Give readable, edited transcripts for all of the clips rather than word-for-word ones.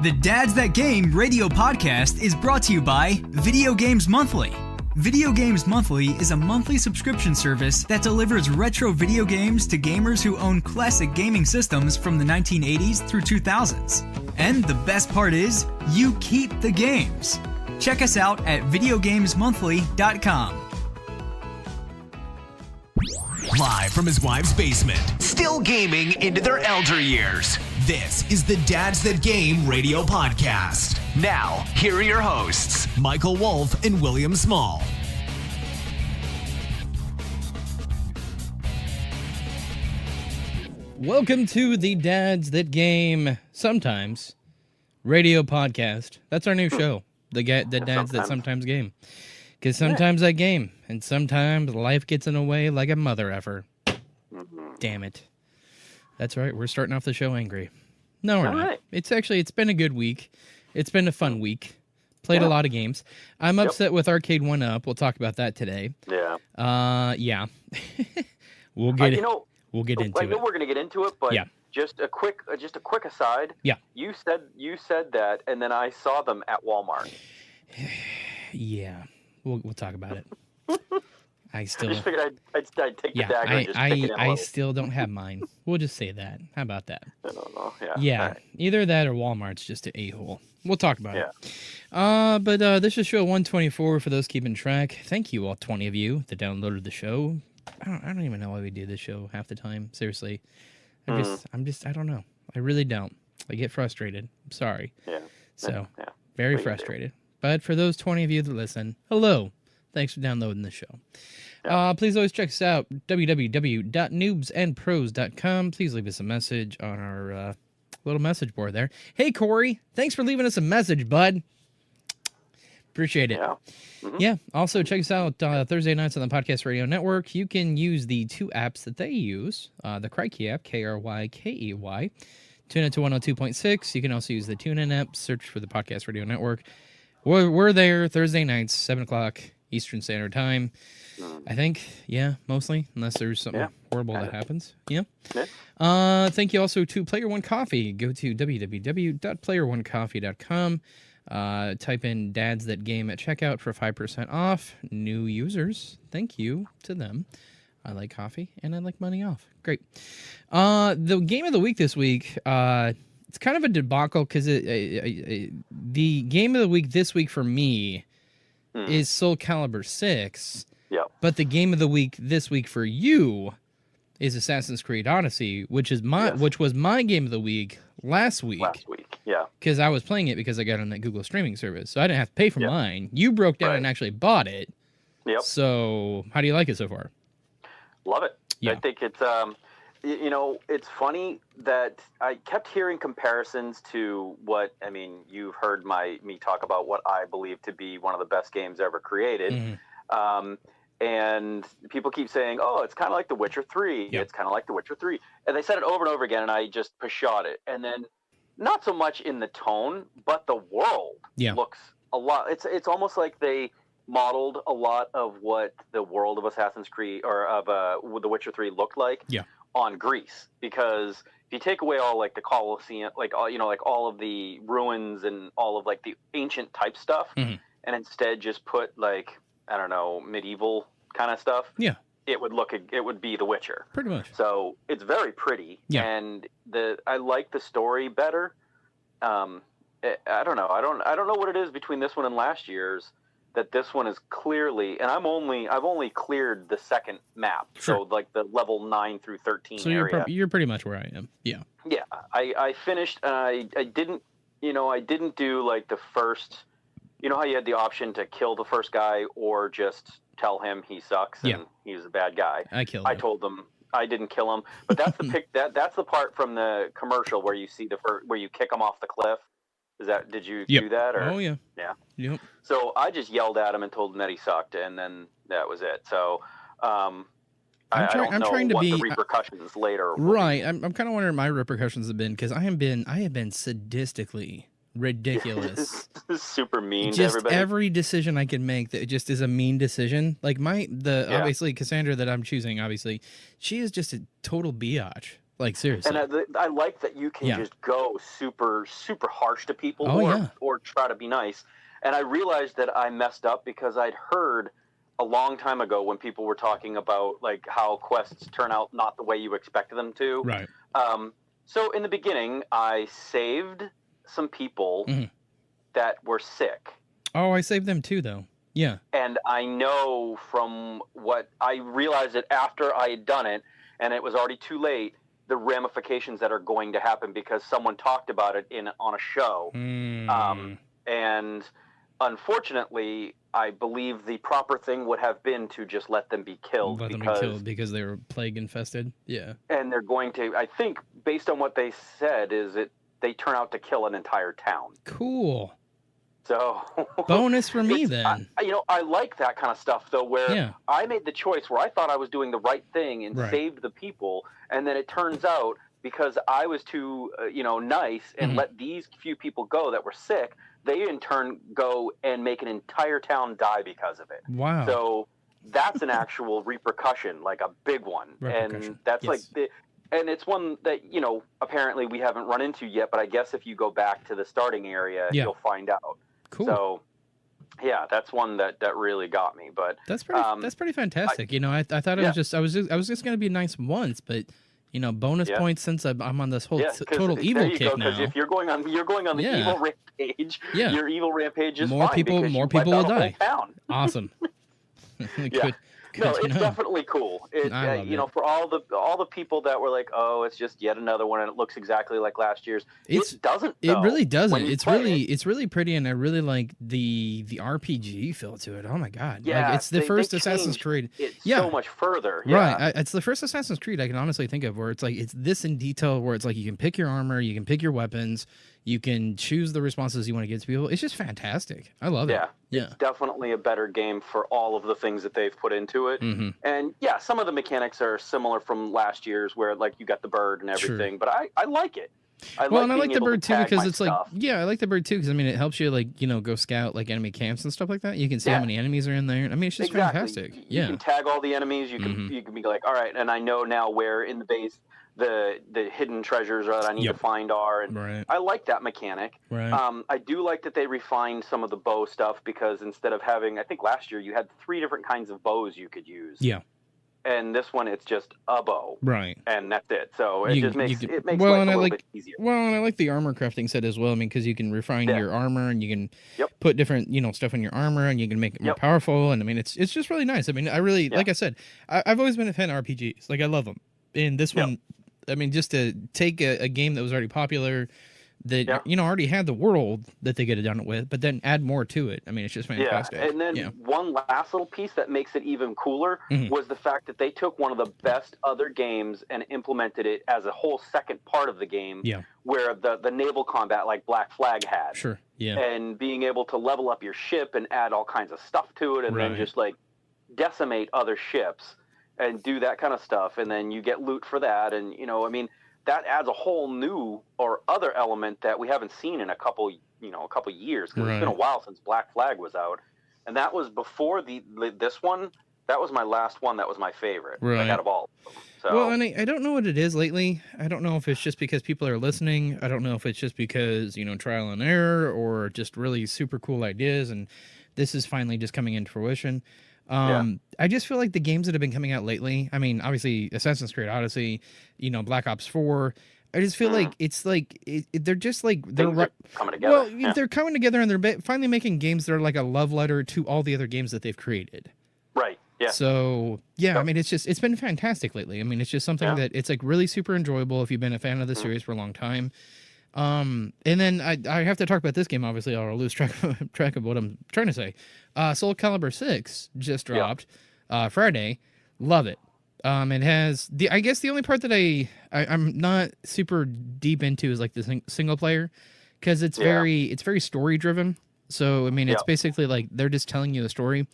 The Dads That Game radio podcast is brought to you by Video Games Monthly. Video Games Monthly is a monthly subscription service that delivers retro video games to gamers who own classic gaming systems from the 1980s through 2000s. And the best part is, you keep the games. Check us out at videogamesmonthly.com. Live from his wife's basement, still gaming into their elder years. This is the Dads That Game radio podcast. Now, here are your hosts, Michael Wolf and William Small. Welcome to the Dads That Game Sometimes radio podcast. That's our new show, the Dads That Sometimes Game. Because sometimes I game, and sometimes life gets in the way like a mother effer. Damn it. That's right, we're starting off the show angry. No, we're not. Right. It's been a good week. It's been a fun week. Played a lot of games. I'm upset with Arcade 1-Up. We'll talk about that today. Yeah. We'll get We'll get into it. I know we're going to get into it, but just a quick aside. Yeah. You said that, and then I saw them at Walmart. Yeah. We'll talk about it. I still I just figured I'd take the dagger and just stick it in I still don't have mine. We'll just say that. How about that? I don't know. Yeah. Right. Either that or Walmart's just an a-hole. We'll talk about it. But this is show 124 for those keeping track. Thank you, all 20 of you that downloaded the show. I don't even know why we do this show half the time. Seriously. I don't know. I really don't. I get frustrated. I'm sorry. Yeah. So, very frustrated. But for those 20 of you that listen, hello. Thanks for downloading the show. Please always check us out, www.noobsandpros.com. Please leave us a message on our little message board there. Hey, Corey, thanks for leaving us a message, bud. Appreciate it. Yeah. Mm-hmm. Yeah. Also, check us out Thursday nights on the Podcast Radio Network. You can use the two apps that they use, the Crikey app, Krykey. Tune in to 102.6. You can also use the TuneIn app. Search for the Podcast Radio Network. We're there Thursday nights, 7 o'clock Eastern Standard Time. I think, mostly, unless there's something horrible that happens. Thank you also to Player One Coffee. Go to www.playeronecoffee.com. Type in Dads That Game at checkout for 5% off. New users, thank you to them. I like coffee and I like money off. Great. The game of the week this week, it's kind of a debacle because the game of the week this week for me is Soul Calibur 6. Yeah. But the game of the week this week for you is Assassin's Creed Odyssey, which was my game of the week last week. Yeah. Because I was playing it because I got on that Google streaming service, so I didn't have to pay for mine. You broke down and actually bought it. Yep. So how do you like it so far? Love it. Yeah. I think it's it's funny that I kept hearing comparisons to you've heard me talk about what I believe to be one of the best games ever created. And people keep saying, oh, it's kind of like The Witcher 3. It's kind of like The Witcher 3. And they said it over and over again, and I just pashot it. And then not so much in the tone, but the world looks a lot. It's almost like they modeled a lot of what the world of Assassin's Creed or of The Witcher 3 looked like on Greece. Because if you take away all like the Colosseum, all of the ruins and all of like the ancient type stuff, and instead just put like, I don't know, medieval kind of stuff. Yeah. It would be The Witcher. Pretty much. So it's very pretty. Yeah. And I like the story better. I don't know. I don't know what it is between this one and last year's that this one is clearly, and I've only cleared the second map. Sure. So like the level 9 through 13 area. You're pretty much where I am. Yeah. Yeah. I finished and I didn't do like the first. You know how you had the option to kill the first guy or just tell him he sucks and he's a bad guy. I told them I didn't kill him, but that's the that's the part from the commercial where you see where you kick him off the cliff. Did you do that? Or? Oh yeah. Yeah. Yep. So I just yelled at him and told him that he sucked, and then that was it. So I don't know what the repercussions later. Right. I'm kind of wondering what my repercussions have been because I have been sadistically ridiculous. Super mean just to everybody. Every decision I can make that just is a mean decision. Like obviously Cassandra that I'm choosing, obviously, she is just a total biatch. Like, seriously. And I like that you can just go super, super harsh to people or try to be nice. And I realized that I messed up because I'd heard a long time ago when people were talking about like how quests turn out not the way you expected them to. Right. So in the beginning, I saved some people that were sick. Oh, I saved them too, though. Yeah. And I know from what I realized it after I had done it, and it was already too late, the ramifications that are going to happen because someone talked about it on a show. And unfortunately, I believe the proper thing would have been to just let them be killed. Because they were plague infested. Yeah. And they're going to, I think, based on what they said, they turn out to kill an entire town. Cool. So bonus for me then. I like that kind of stuff though, where I made the choice where I thought I was doing the right thing and saved the people, and then it turns out because I was too nice and let these few people go that were sick, they in turn go and make an entire town die because of it. Wow. So that's an actual repercussion, like a big one, and that's and it's one that apparently we haven't run into yet, but I guess if you go back to the starting area, you'll find out. Cool. So, yeah, that's one that really got me. But that's pretty fantastic. I thought it was just I was just gonna be nice once, but bonus points since I'm on this whole total evil kick now. Because if you're going on the evil rampage, your evil rampage is more fine people will die. Awesome. It's definitely cool. For all the people that were like, "Oh, it's just yet another one, and it looks exactly like last year's." It doesn't. It really doesn't. It's really pretty, and I really like the RPG feel to it. Oh my god! Yeah, like, it's the first Assassin's Creed. It's so much further. Yeah. Right. It's the first Assassin's Creed I can honestly think of where it's like it's this in detail, where it's like you can pick your armor, you can pick your weapons. You can choose the responses you want to give to people. It's just fantastic. I love it. Yeah. It's definitely a better game for all of the things that they've put into it. And some of the mechanics are similar from last year's where like you got the bird and everything, but I like it. I like the bird too because it's stuff. I like the bird too because it helps you go scout like enemy camps and stuff like that. You can see how many enemies are in there. It's just fantastic. You can tag all the enemies. You can be like, all right, and I know now where in the base the hidden treasures that I need to find are, and I like that mechanic. I do like that they refined some of the bow stuff because instead of having, I think last year you had 3 different kinds of bows you could use. Yeah. And this one, it's just a bow. Right. And that's it. So it makes life a little bit easier. Well, and I like the armor crafting set as well. Because you can refine your armor and you can put different, stuff in your armor and you can make it more powerful. And it's just really nice. I really, like I said, I've always been a fan of RPGs. Like I love them. And this one, just to take a game that was already popular, that already had the world that they could have done it with, but then add more to it. It's just fantastic. And then one last little piece that makes it even cooler was the fact that they took one of the best other games and implemented it as a whole second part of the game. Where the naval combat like Black Flag had. Sure. Yeah. And being able to level up your ship and add all kinds of stuff to it, and then just like decimate other ships. And do that kind of stuff, and then you get loot for that, and that adds a whole new or other element that we haven't seen in a couple years because it's been a while since Black Flag was out, and that was before this one. That was my last one. That was my favorite out of all of them. So. Well, and I don't know what it is lately. I don't know if it's just because people are listening. I don't know if it's just because trial and error or just really super cool ideas, and this is finally just coming into fruition. I just feel like the games that have been coming out lately, obviously Assassin's Creed Odyssey, Black Ops 4, I just feel like it's like they're just like they're coming together. Well, they're coming together and they're finally making games that are like a love letter to all the other games that they've created. Right. Yeah. So, it's been fantastic lately. It's just something that it's like really super enjoyable if you've been a fan of the series for a long time. And then I have to talk about this game, obviously, or I'll lose track of what I'm trying to say. Soul Calibur 6 just dropped Friday. Love it. It has I guess the only part that I'm not super deep into is like the single player because it's very story driven. So it's basically like they're just telling you the story.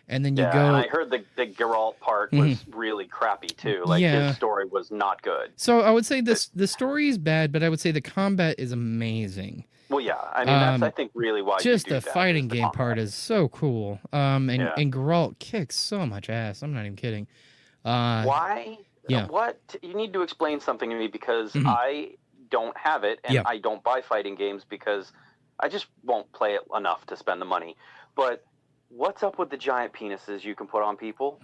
And then you go. And I heard the Geralt part was really crappy too. Like his story was not good. So I would say the story is bad, but I would say the combat is amazing. Well, yeah, that's I think really why. Just the fighting game part is so cool. And Geralt kicks so much ass. I'm not even kidding. Why Yeah. What? You need to explain something to me because I don't have it, and I don't buy fighting games because I just won't play it enough to spend the money. But what's up with the giant penises you can put on people?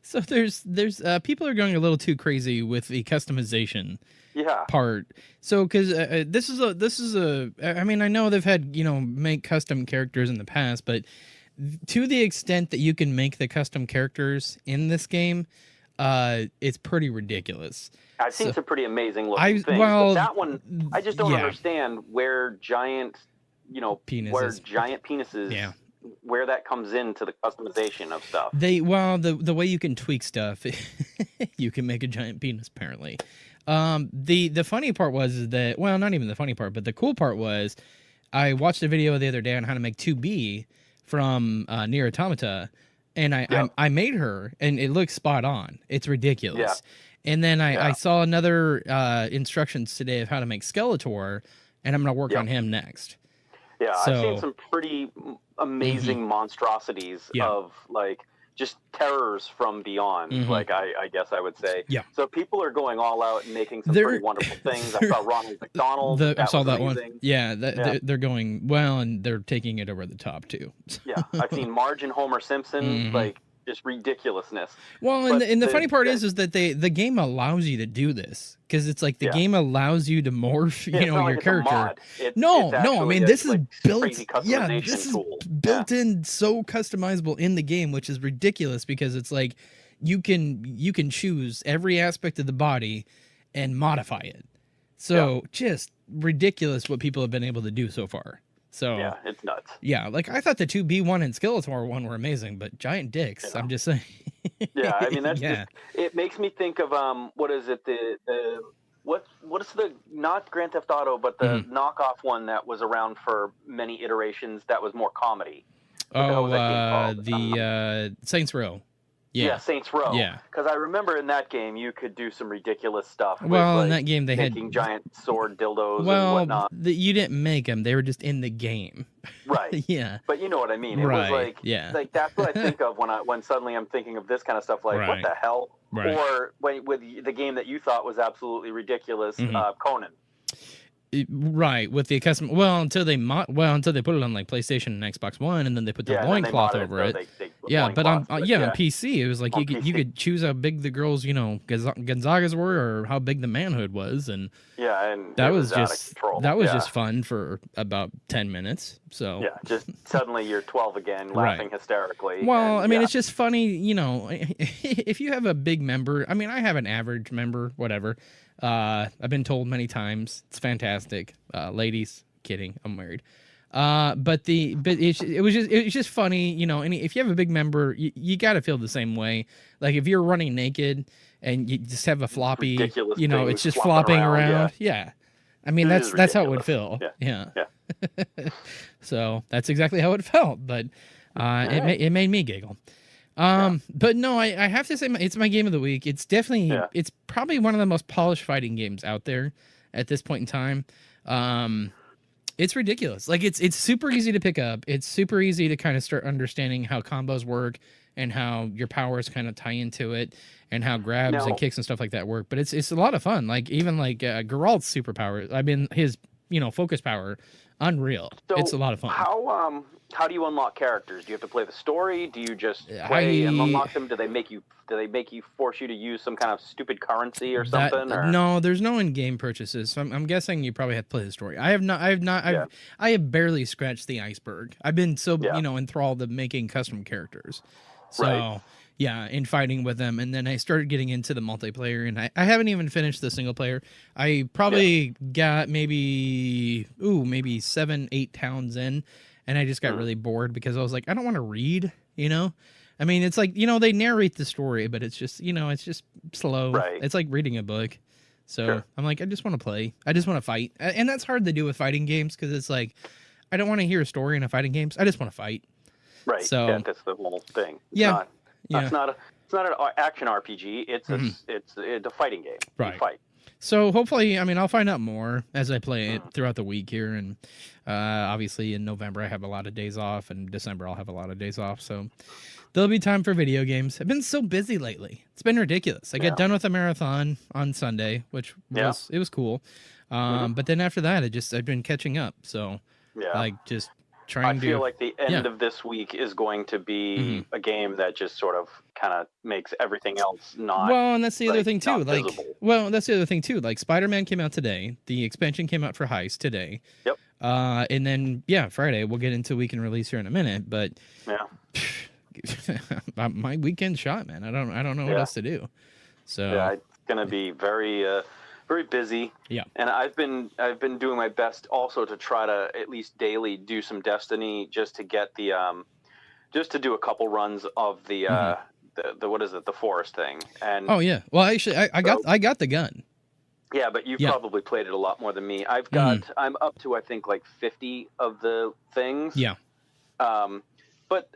So there's people are going a little too crazy with the customization part. So because this is a I mean, I know they've had, make custom characters in the past, but to the extent that you can make the custom characters in this game, it's pretty ridiculous. I've seen some pretty amazing looking things. But that one, I just don't understand where giant, penises. where giant penises, where that comes into the customization of stuff. The way you can tweak stuff, you can make a giant penis apparently. The funny part was that, well, not even the funny part, but the cool part was, I watched a video the other day on how to make 2B from Nier Automata, and I made her, and it looks spot on. It's ridiculous. Yeah. And then I saw another instructions today of how to make Skeletor, and I'm going to work on him next. Yeah, so, I've seen some pretty amazing monstrosities of, like, just terrors from beyond, like I guess I would say. Yeah. So people are going all out and making some pretty wonderful things. I saw Ronald McDonald. I saw that amazing one. Yeah, they're going well, and they're taking it over the top too. Yeah, I've seen Marge and Homer Simpson, like, just ridiculousness. Well, and the funny part is that the game allows you to do this, because it's like the game allows you to morph, your character. No, I mean, this is built. Yeah, this is built in, so customizable in the game, which is ridiculous, because it's like you can choose every aspect of the body and modify it. So just ridiculous what people have been able to do so far. So yeah, it's nuts. Yeah, like I thought the 2B one and Skeletor one were amazing, but giant dicks. I'm just saying. Yeah, I mean that's just, it makes me think of what is it, the what is the, not Grand Theft Auto, but the knockoff one that was around for many iterations that was more comedy. The Saints Row. Yeah, Saints Row. Yeah, because I remember in that game you could do some ridiculous stuff. Well, with, in that game they making had giant sword dildos and whatnot. You didn't make them; they were just in the game. Right. Yeah. But you know what I mean. It was like, like that's what I think of when suddenly I'm thinking of this kind of stuff. Like, what the hell? Right. Or with the game that you thought was absolutely ridiculous, Conan. Right, with the custom. Well, until they put it on like PlayStation and Xbox One, and then they put the loincloth over it. But on PC, it was like you could choose how big the girls, Gonzagas were, or how big the manhood was, and and that was just fun for about 10 minutes. So just suddenly you're 12 again, laughing hysterically. Well, I mean, it's just funny, if you have a big member. I mean, I have an average member, whatever. I've been told many times it's fantastic. Ladies, kidding, I'm married. But it was just funny, and if you have a big member, you got to feel the same way. Like if you're running naked and you just have a floppy, it's just flopping around. Yeah. I mean, that's how it would feel. Yeah. So that's exactly how it felt, but it made me giggle. But no, I have to say it's my game of the week. It's definitely, it's probably one of the most polished fighting games out there at this point in time. It's ridiculous. Like it's super easy to pick up. It's super easy to kind of start understanding how combos work and how your powers kind of tie into it and how grabs and kicks and stuff like that work. But it's a lot of fun. Like even like Geralt's superpower, I mean, his, focus power, unreal. So it's a lot of fun. How do you unlock characters? Do you have to play the story? Do you just play and unlock them? Do they make you force you to use some kind of stupid currency or something? No, there's no in-game purchases. So I'm guessing you probably have to play the story. I have barely scratched the iceberg. I've been so enthralled of making custom characters. So in fighting with them, and then I started getting into the multiplayer, and I haven't even finished the single player. I probably got maybe 7-8 towns in. And I just got really bored because I was like, I don't want to read, I mean, it's like, they narrate the story, but it's just, it's just slow. Right. It's like reading a book. So I'm like, I just want to play. I just want to fight. And that's hard to do with fighting games because it's like, I don't want to hear a story in a fighting games. I just want to fight. Right. So that's the whole thing. It's not an action RPG. It's a fighting game. Right. You fight. So hopefully, I mean, I'll find out more as I play it throughout the week here, and obviously in November I have a lot of days off, and December I'll have a lot of days off. So there'll be time for video games. I've been so busy lately; it's been ridiculous. I got done with a marathon on Sunday, which was cool. But then after that, I've been catching up. So like just trying to. I feel like the end of this week is going to be a game that just sort of kind of makes everything else not. Well, and that's the other thing too. Like, visible. well, that's the other thing too. Like, Spider-Man came out today. The expansion came out for Heist today. Yep. And then Friday we'll get into weekend release here in a minute. But my weekend shot, man. I don't know what else to do. So it's gonna be very busy. Yeah. And I've been doing my best also to try to at least daily do some Destiny just to get the just to do a couple runs of the what is it, the forest thing. And oh yeah. Well, actually I got the gun. Yeah, but you've probably played it a lot more than me. I'm up to I think like 50 of the things. Yeah. But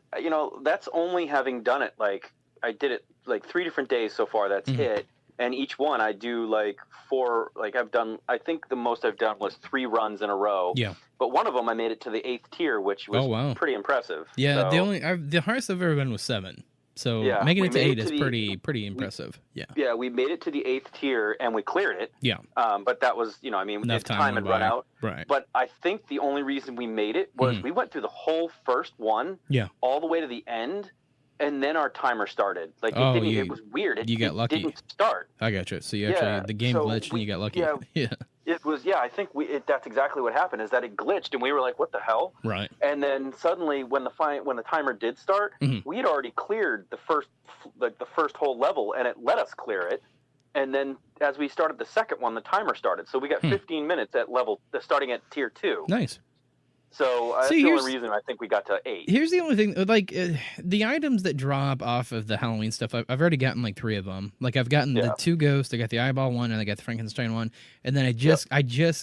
that's only having done it like I did it like 3 different days so far. That's it. And each one I do like 4, like I've done, I think the most I've done was 3 runs in a row. Yeah. But one of them I made it to the 8th tier, which was pretty impressive. Yeah. So, the highest I've ever been was 7. So making it to 8 is pretty impressive. Yeah, we made it to the 8th tier and we cleared it. Yeah. But that was, enough time had run out. Right. But I think the only reason we made it was we went through the whole first one. Yeah. All the way to the end. And then our timer started. Like it was weird. You got lucky. It didn't start. I got you. So you actually the game glitched and you got lucky. Yeah. It was. Yeah, I think that's exactly what happened. Is that it glitched and we were like, "What the hell?" Right. And then suddenly, when the timer did start, we had already cleared the first whole level, and it let us clear it. And then as we started the second one, the timer started. So we got 15 minutes at starting at tier 2. Nice. So that's the only reason I think we got to 8. Here's the only thing, like the items that drop off of the Halloween stuff, I've already gotten like 3 of them. Like I've gotten the 2 ghosts, I got the eyeball one, and I got the Frankenstein one, and then I just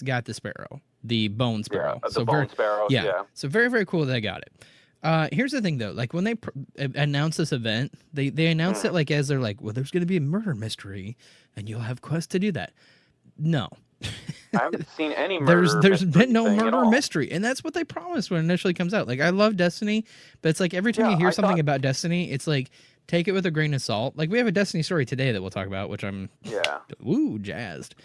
got the sparrow, the bone sparrow. Yeah, bone sparrow. Yeah. So very, very cool that I got it. Here's the thing though, like when they announced this event, they announced it like as they're like, well, there's going to be a murder mystery, and you'll have quests to do that. No. I haven't seen any murder. There's been no murder mystery, and that's what they promised when it initially comes out. Like I love Destiny, but it's like every time you hear something about Destiny, it's like take it with a grain of salt. Like we have a Destiny story today that we'll talk about, which I'm jazzed.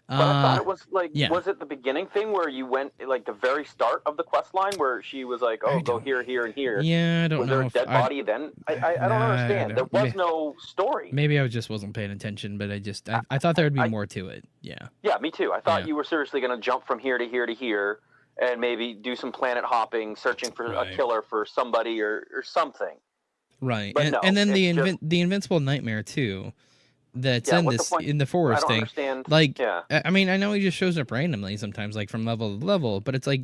But I thought it was like, was it the beginning thing where you went like the very start of the quest line where she was like, oh, go here, here, and here? Yeah, I don't know. Was there a dead body then? I don't understand. There was no story. Maybe I just wasn't paying attention, but I thought there would be more to it. Yeah. Yeah, me too. I thought you were seriously going to jump from here to here to here and maybe do some planet hopping, searching for a killer for somebody or something. Right. And then the Invincible Nightmare too. That's in the forest thing. Understand. Like, I mean, I know he just shows up randomly sometimes, like from level to level, but it's like,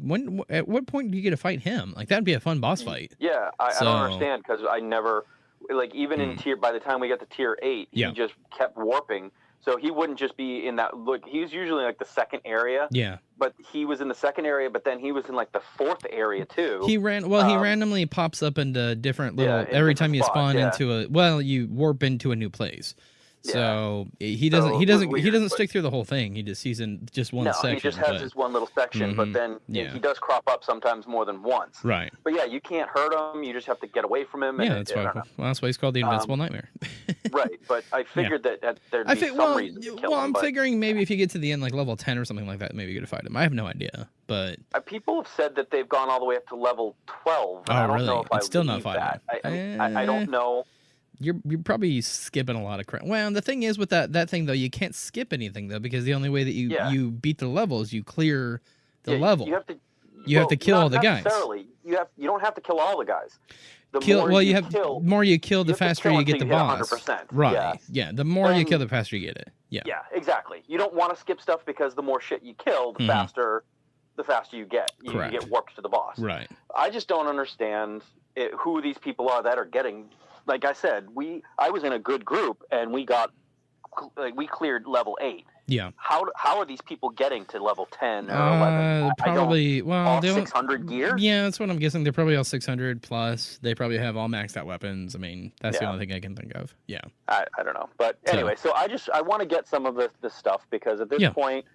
at what point do you get to fight him? Like, that'd be a fun boss fight. Yeah, I don't understand because I never, like, even in tier, by the time we got to tier 8, he just kept warping. So he wouldn't just be in that, look, he was usually like the second area. Yeah. But he was in the second area, but then he was in like the 4th area too. He randomly pops up into different little, every time you spawn into you warp into a new place. So he doesn't stick through the whole thing. He's in just one section. He just has this one little section, but then he does crop up sometimes more than once. Right. But yeah, you can't hurt him. You just have to get away from him. Yeah, that's why he's called the Invincible Nightmare. Right, but I figured that there'd be some reason to kill him. I'm figuring maybe if you get to the end, like level 10 or something like that, maybe you get to fight him. I have no idea, but people have said that they've gone all the way up to level 12. Oh, I don't really? know if it's still not fighting. I don't know. You're probably skipping a lot of crap. Well, the thing is with that thing though, you can't skip anything though because the only way that you beat the level is you clear the level. You have to kill all the guys. You don't have to kill all the guys. The more you kill, the faster you get the boss. 100%. Right. Yeah. The more you kill, the faster you get it. Yeah. Yeah. Exactly. You don't want to skip stuff because the more shit you kill, the faster you get. You get warped to the boss. Right. I just don't understand who these people are that are getting. Like I said, I was in a good group and we cleared level 8. Yeah. How are these people getting to level 10 or 11? Probably. All 600 gear? Yeah, that's what I'm guessing. They're probably all 600 plus. They probably have all maxed out weapons. I mean, that's the only thing I can think of. Yeah. I don't know. But anyway, so I want to get some of this stuff because at this point,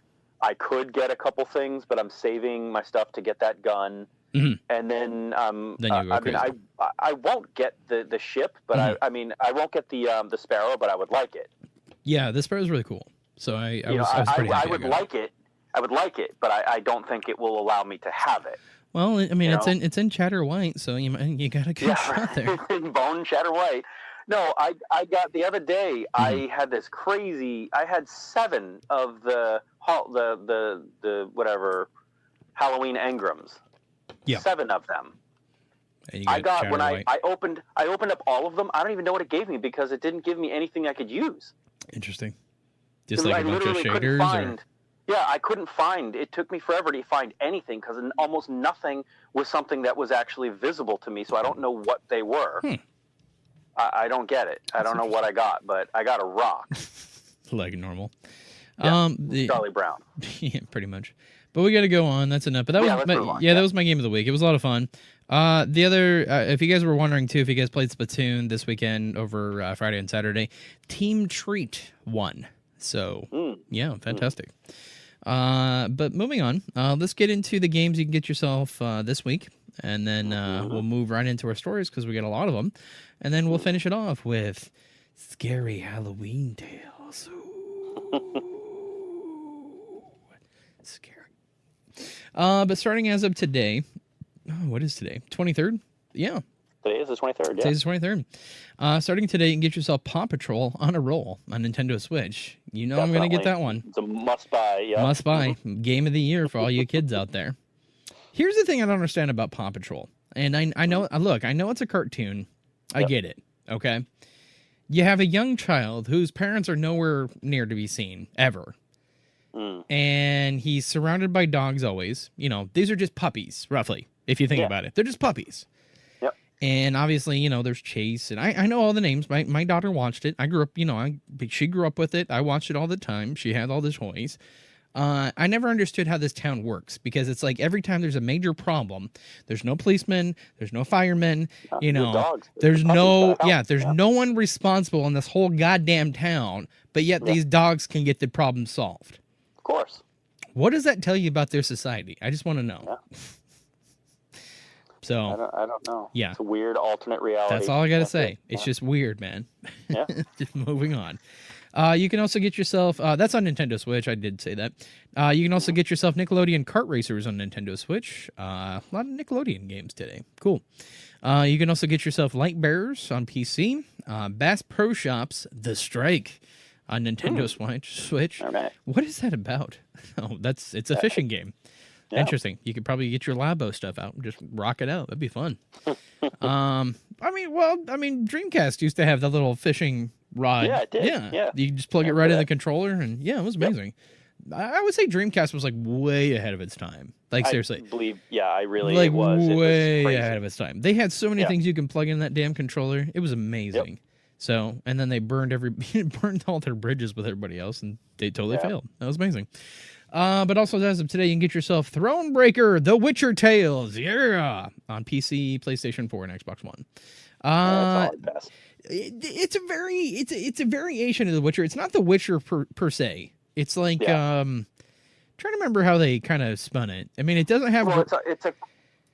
I could get a couple things, but I'm saving my stuff to get that gun. Mm-hmm. And then I won't get the ship, but I mean, I won't get the Sparrow, but I would like it. Yeah, the Sparrow's really cool. So I was pretty happy. I would like it. I would like it, but I don't think it will allow me to have it. Well, I mean, it's in Chatter White, so you got a good shot there. Bone Chatter White. No, I got the other day. Mm-hmm. I had this crazy. I had 7 of the whatever Halloween engrams. Yeah. 7 of them. I got when I opened up all of them. I don't even know what it gave me because it didn't give me anything I could use. Interesting. Just like a bunch of shaders? Yeah, I couldn't find. It took me forever to find anything because almost nothing was something that was actually visible to me, so I don't know what they were. I don't get it. I don't know what I got, but I got a rock. Like normal. Yeah, Charlie Brown. Yeah, pretty much. But we got to go on. That's enough. But that was my game of the week. It was a lot of fun. The other, if you guys were wondering too, if you guys played Splatoon this weekend over Friday and Saturday, Team Treat won. So yeah, fantastic. But moving on, let's get into the games you can get yourself this week, and then we'll move right into our stories because we got a lot of them, and then we'll finish it off with scary Halloween tales. Scary. But starting as of today, what is today? 23rd? Yeah. Today is the 23rd, yeah. Today's the 23rd. Starting today, you can get yourself Paw Patrol on a roll on Nintendo Switch. You know I'm going to get that one. It's a must-buy, yeah. Must-buy. Game of the year for all you kids out there. Here's the thing I don't understand about Paw Patrol. And I know, look, I know it's a cartoon. I get it, okay? You have a young child whose parents are nowhere near to be seen, ever. And he's surrounded by dogs always. You know, these are just puppies, roughly, if you think about it. They're just puppies. Yep. And obviously, you know, there's Chase. And I know all the names. My daughter watched it. I grew up, you know, she grew up with it. I watched it all the time. She had all the toys. I never understood how this town works because it's like every time there's a major problem, there's no policemen, there's no firemen, you know, there's no one responsible in this whole goddamn town, but yet these dogs can get the problem solved. Of course. What does that tell you about their society? I just want to know. Yeah. So I don't know. Yeah. It's a weird alternate reality. That's all I got to say. It's just weird, man. Yeah. Just moving on. You can also get yourself, that's on Nintendo Switch, I did say that. You can also get yourself Nickelodeon Kart Racers on Nintendo Switch. A lot of Nickelodeon games today. Cool. You can also get yourself Light Bearers on PC. Bass Pro Shops The Strike on Nintendo Switch. Right. What is that about? Oh, it's a fishing game. Yeah. Interesting. You could probably get your Labo stuff out and just rock it out. That'd be fun. I mean, Dreamcast used to have the little fishing rod. Yeah, it did. Yeah. You just plug it right in the controller, and it was amazing. Yep. I would say Dreamcast was like way ahead of its time. Like seriously, I believe. Yeah, I really like it was. Way it was ahead of its time. They had so many things you can plug in that damn controller. It was amazing. Yep. So, and then they burned all their bridges with everybody else, and they totally failed. That was amazing. But also, as of today, you can get yourself Thronebreaker: The Witcher Tales, on PC, PlayStation 4, and Xbox One. It's a variation of The Witcher. It's not The Witcher per se. It's like trying to remember how they kind of spun it. I mean, it doesn't have. Well,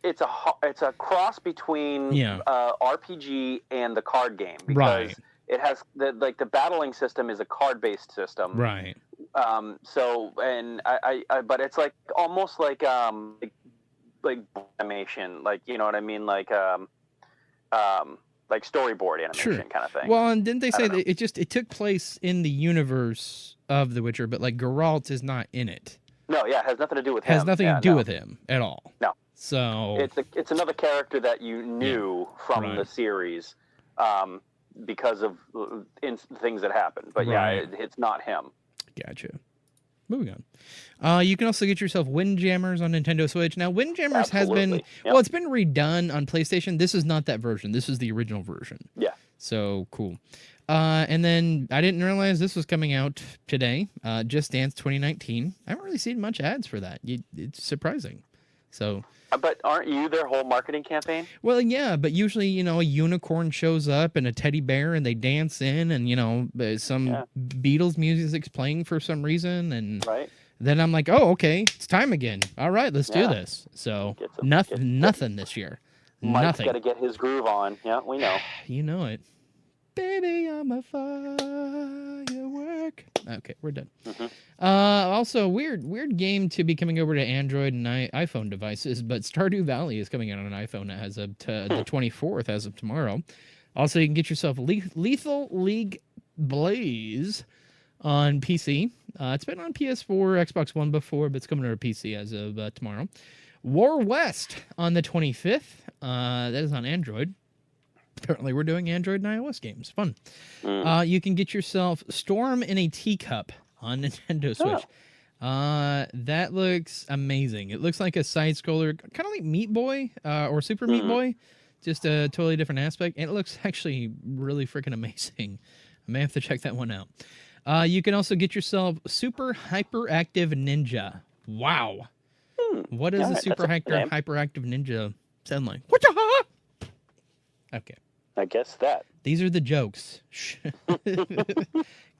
it's a cross between RPG and the card game because it has the battling system is a card based system, right? So and but it's like almost like animation, like you know what I mean, like storyboard animation kind of thing. Well, and didn't they say that it took place in the universe of The Witcher, but like Geralt is not in it. No, it has nothing to do with him. Has nothing to do with him at all. No. So it's another character that you knew from the series because of things that happened. But it's not him. Gotcha. Moving on. You can also get yourself Windjammers on Nintendo Switch. Now, Windjammers has been it's been redone on PlayStation. This is not that version. This is the original version. Yeah. So cool. And then I didn't realize this was coming out today. Just Dance 2019. I haven't really seen much ads for that. It's surprising. So. But aren't you their whole marketing campaign? Well, yeah, but usually, a unicorn shows up and a teddy bear and they dance in and, some Beatles music's playing for some reason. And then I'm like, oh, okay, it's time again. All right, let's do this. So nothing this year. Mike's got to get his groove on. Yeah, we know. You know it. Baby, I'm a firework. Okay, we're done. Also, weird game to be coming over to Android and iPhone devices, but Stardew Valley is coming out on an iPhone as of the 24th, as of tomorrow. Also, you can get yourself Lethal League Blaze on PC. It's been on PS4, Xbox One before, but it's coming to a PC as of tomorrow. War West on the 25th. That is on Android. Apparently, we're doing Android and iOS games. Fun. You can get yourself Storm in a Teacup on Nintendo Switch. That looks amazing. It looks like a side-scroller, kind of like Meat Boy or Super Meat Boy, just a totally different aspect. And it looks actually really freaking amazing. I may have to check that one out. You can also get yourself Super Hyperactive Ninja. Wow. What does a Super Hyperactive Ninja sound like? Okay. I guess that. These are the jokes.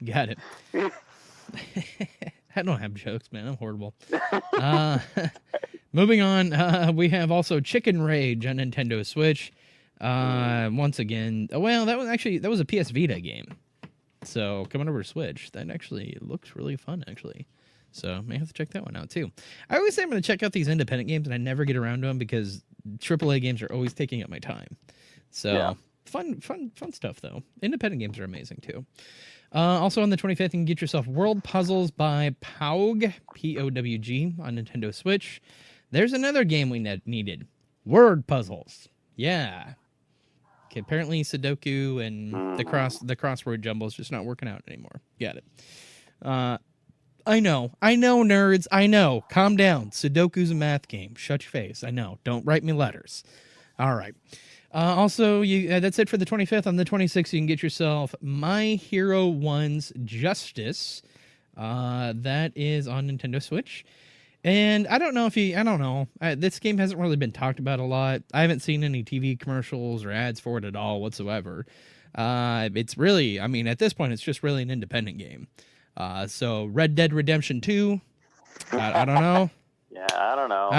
Got it. I don't have jokes, man. I'm horrible. Moving on, we have also Chicken Rage on Nintendo Switch. Once again, well, that was a PS Vita game. So coming over to Switch, that actually looks really fun, actually. So may have to check that one out too. I always say I'm going to check out these independent games, and I never get around to them because AAA games are always taking up my time. So fun stuff though. Independent games are amazing too. Also on the 25th, you can get yourself World Puzzles by POWG, P-O-W-G, on Nintendo Switch. There's another game we needed. Word puzzles. Yeah. Okay, apparently Sudoku and the crossword jumble is just not working out anymore. Got it. I know, nerds. I know. Calm down. Sudoku's a math game. Shut your face. I know. Don't write me letters. All right. Also, that's it for the 25th. On the 26th, you can get yourself My Hero 1's Justice. That is on Nintendo Switch. And I don't know. This game hasn't really been talked about a lot. I haven't seen any TV commercials or ads for it at all whatsoever. It's really, at this point, it's just really an independent game. So Red Dead Redemption 2, I don't know. Yeah, I don't know.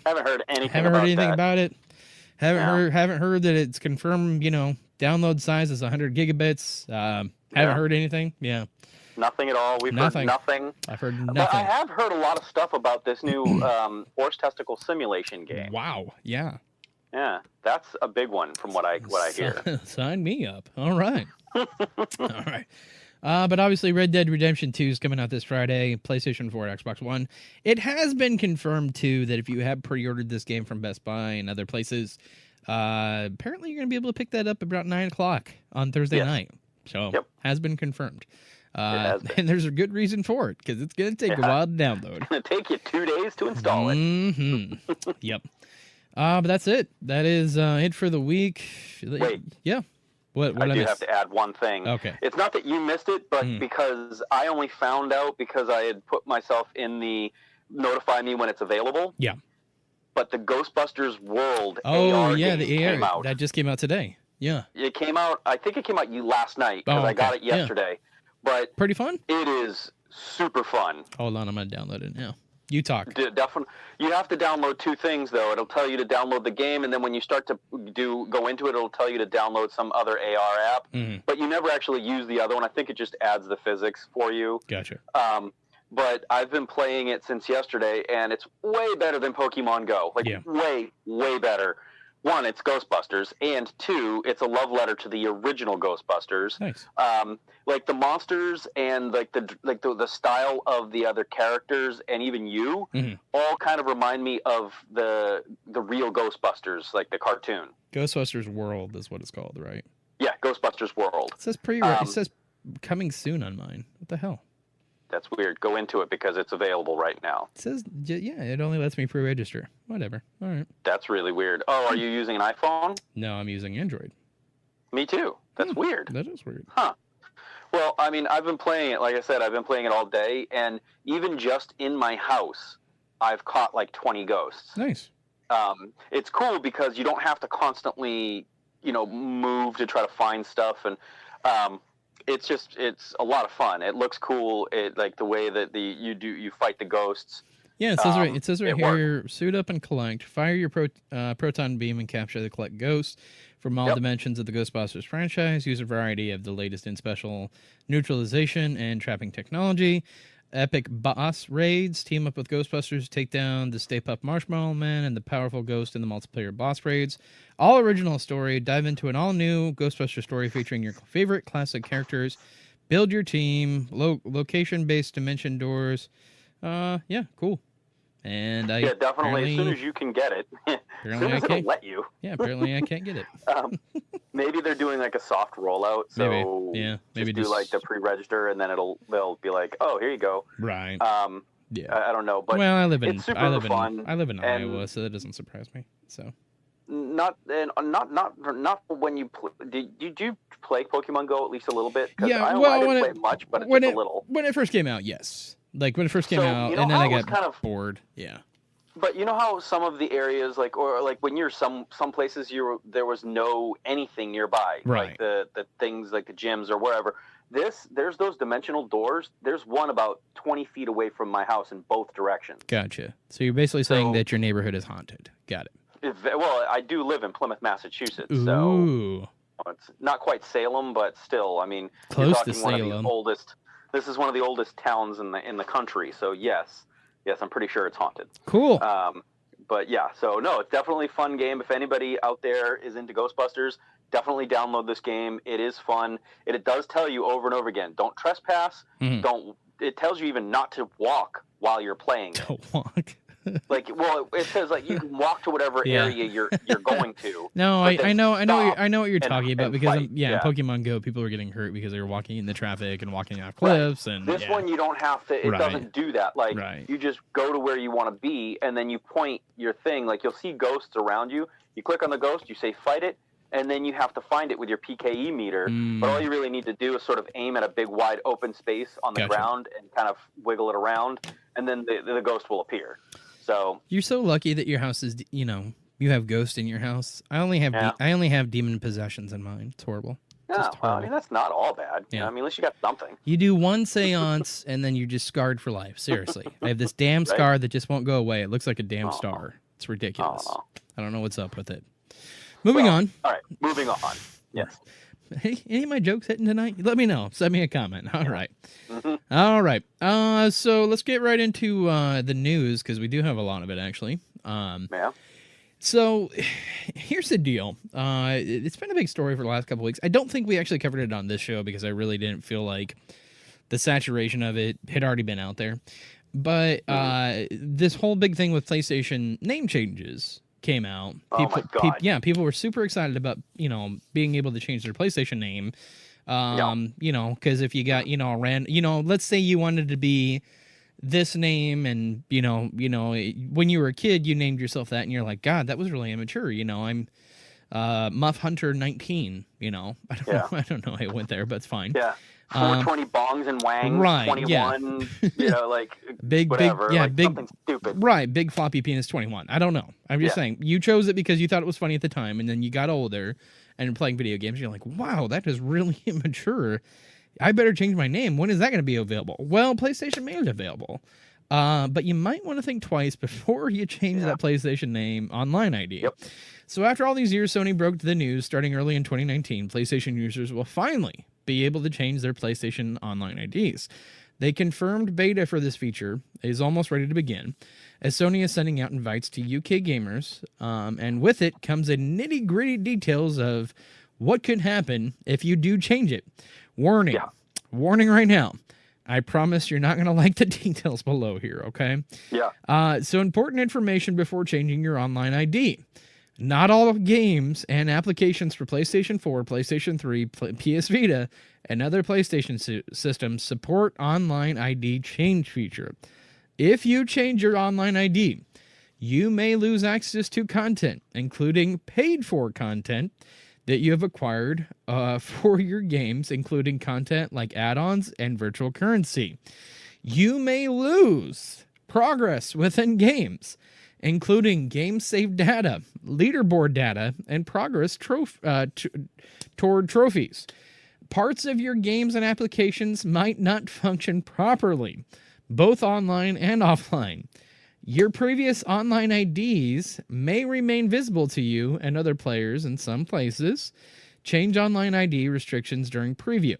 Haven't heard anything about it. Haven't heard that it's confirmed, download size is 100 gigabits. Haven't heard anything. Yeah. Nothing at all. We've heard nothing. I've heard nothing. But I have heard a lot of stuff about this new horse testicle simulation game. Wow. Yeah. Yeah, that's a big one from what I hear. Sign me up. All right. All right. But obviously Red Dead Redemption 2 is coming out this Friday, PlayStation 4, Xbox One. It has been confirmed, too, that if you have pre-ordered this game from Best Buy and other places, apparently you're going to be able to pick that up about 9 o'clock on Thursday night. So, has been confirmed. And there's a good reason for it, because it's going to take a while to download. It's going to take you 2 days to install it. Yep. But that's it. That is it for the week. Wait. Yeah. What I do have to add one thing. Okay. It's not that you missed it, but because I only found out because I had put myself in the notify me when it's available. Yeah. But the Ghostbusters World AR game came out. That just came out today. Yeah. It came out, I think it came out last night because I got it yesterday. Yeah. But pretty fun? It is super fun. Hold on, I'm going to download it now. You talk. Definitely. You have to download 2 things, though. It'll tell you to download the game, and then when you start to go into it, it'll tell you to download some other AR app. But you never actually use the other one. I think it just adds the physics for you. Gotcha. But I've been playing it since yesterday, and it's way better than Pokemon Go. Way, way better. 1, it's Ghostbusters, and 2, it's a love letter to the original Ghostbusters. Nice. Like the monsters and the style of the other characters and even you all kind of remind me of the real Ghostbusters, like the cartoon. Ghostbusters World is what it's called, right? Yeah, Ghostbusters World. It says it says coming soon on mine. What the hell? That's weird. Go into it because it's available right now. It says, yeah, it only lets me pre-register. Whatever. All right. That's really weird. Oh, are you using an iPhone? No, I'm using Android. Me too. That's weird. That is weird. Huh. Well, I mean, I've been playing it. Like I said, I've been playing it all day, and even just in my house, I've caught like 20 ghosts. Nice. It's cool because you don't have to constantly, move to try to find stuff, and it's a lot of fun. It looks cool. It like the way that you fight the ghosts. Yeah, it says right it here, suit up and collect. Fire your proton beam and capture the collect ghosts from all dimensions of the Ghostbusters franchise. Use a variety of the latest in special neutralization and trapping technology. Epic boss raids. Team up with Ghostbusters. Take down the Stay Puft Marshmallow Man and the powerful ghost in the multiplayer boss raids. All original story. Dive into an all-new Ghostbuster story featuring your favorite classic characters. Build your team. Location-based dimension doors. Yeah, cool. And definitely. As soon as you can get it, as soon as it'll let you. Yeah, apparently I can't get it. Maybe they're doing like a soft rollout. So maybe just do like the pre-register, and then they'll be like, oh, here you go. Right. Yeah. I don't know, but I live in fun. I live in Iowa, so that doesn't surprise me. So. Not when you did you play Pokemon Go at least a little bit? Yeah, I didn't play much, but just a little. When it first came out, yes. Like when it first came out, and then I got bored. Yeah. But you know how some of the areas, like when you're some places, there was no anything nearby, right? Like the things like the gyms or wherever. There's those dimensional doors. There's one about 20 feet away from my house in both directions. Gotcha. So you're basically saying that your neighborhood is haunted. Got it. Well, I do live in Plymouth, Massachusetts, Ooh. So it's not quite Salem, but still, I mean, close to Salem. This is one of the oldest towns in the country, so yes, I'm pretty sure it's haunted. Cool. But yeah, so no, it's definitely a fun game. If anybody out there is into Ghostbusters, definitely download this game. It is fun. It does tell you over and over again, don't trespass. Mm-hmm. It tells you even not to walk while you're playing. Don't walk. It says like you can walk to whatever area you're going to. No, I know what you're talking about because fight. In Pokemon Go, people were getting hurt because they were walking in the traffic and walking off cliffs. Right. And this one you don't have to. It doesn't do that. Like you just go to where you want to be, and then you point your thing. Like you'll see ghosts around you. You click on the ghost, you say fight it, and then you have to find it with your PKE meter. But all you really need to do is sort of aim at a big wide open space on the ground and kind of wiggle it around, and then the ghost will appear. So you're so lucky that your house is, you have ghosts in your house. I only have demon possessions in mine. It's horrible. Yeah, well, I mean that's not all bad. Yeah. I mean, at least you got something. You do one seance and then you're just scarred for life. Seriously, I have this damn scar that just won't go away. It looks like a damn star. It's ridiculous. I don't know what's up with it. Moving on. All right, moving on. Yes. Hey, any of my jokes hitting tonight? Let me know. Send me a comment. All right. Mm-hmm. All right. So let's get right into the news because we do have a lot of it, actually. Yeah. So here's the deal. It's been a big story for the last couple of weeks. I don't think we actually covered it on this show because I really didn't feel like the saturation of it had already been out there. But this whole big thing with PlayStation name changes came out. People were super excited about, being able to change their PlayStation name. Because if you got, let's say you wanted to be this name and, when you were a kid, you named yourself that and you're like, God, that was really immature. I'm Muff Hunter 19, I don't know how I went there, but it's fine. Yeah. 420 bongs and wangs, right, 21, big, whatever, big, something stupid. Right, big floppy penis 21. I don't know. I'm just saying, you chose it because you thought it was funny at the time, and then you got older and you're playing video games, you're like, wow, that is really immature. I better change my name. When is that going to be available? Well, PlayStation made it available. But you might want to think twice before you change that PlayStation name online ID. Yep. So after all these years, Sony broke the news starting early in 2019, PlayStation users will finally be able to change their PlayStation online IDs. They confirmed beta for this feature is almost ready to begin, as Sony is sending out invites to UK gamers, and with it comes a nitty-gritty details of what could happen if you do change it. Warning. Yeah. Warning right now. I promise you're not going to like the details below here, okay? Yeah. So important information before changing your online ID. Not all games and applications for PlayStation 4, PlayStation 3, PS Vita, and other PlayStation systems support online ID change feature. If you change your online ID, you may lose access to content, including paid-for content, that you have acquired for your games, including content like add-ons and virtual currency. You may lose progress within games, including game save data, leaderboard data, and progress toward trophies. Parts of your games and applications might not function properly, both online and offline. Your previous online IDs may remain visible to you and other players in some places. Change online ID restrictions during preview.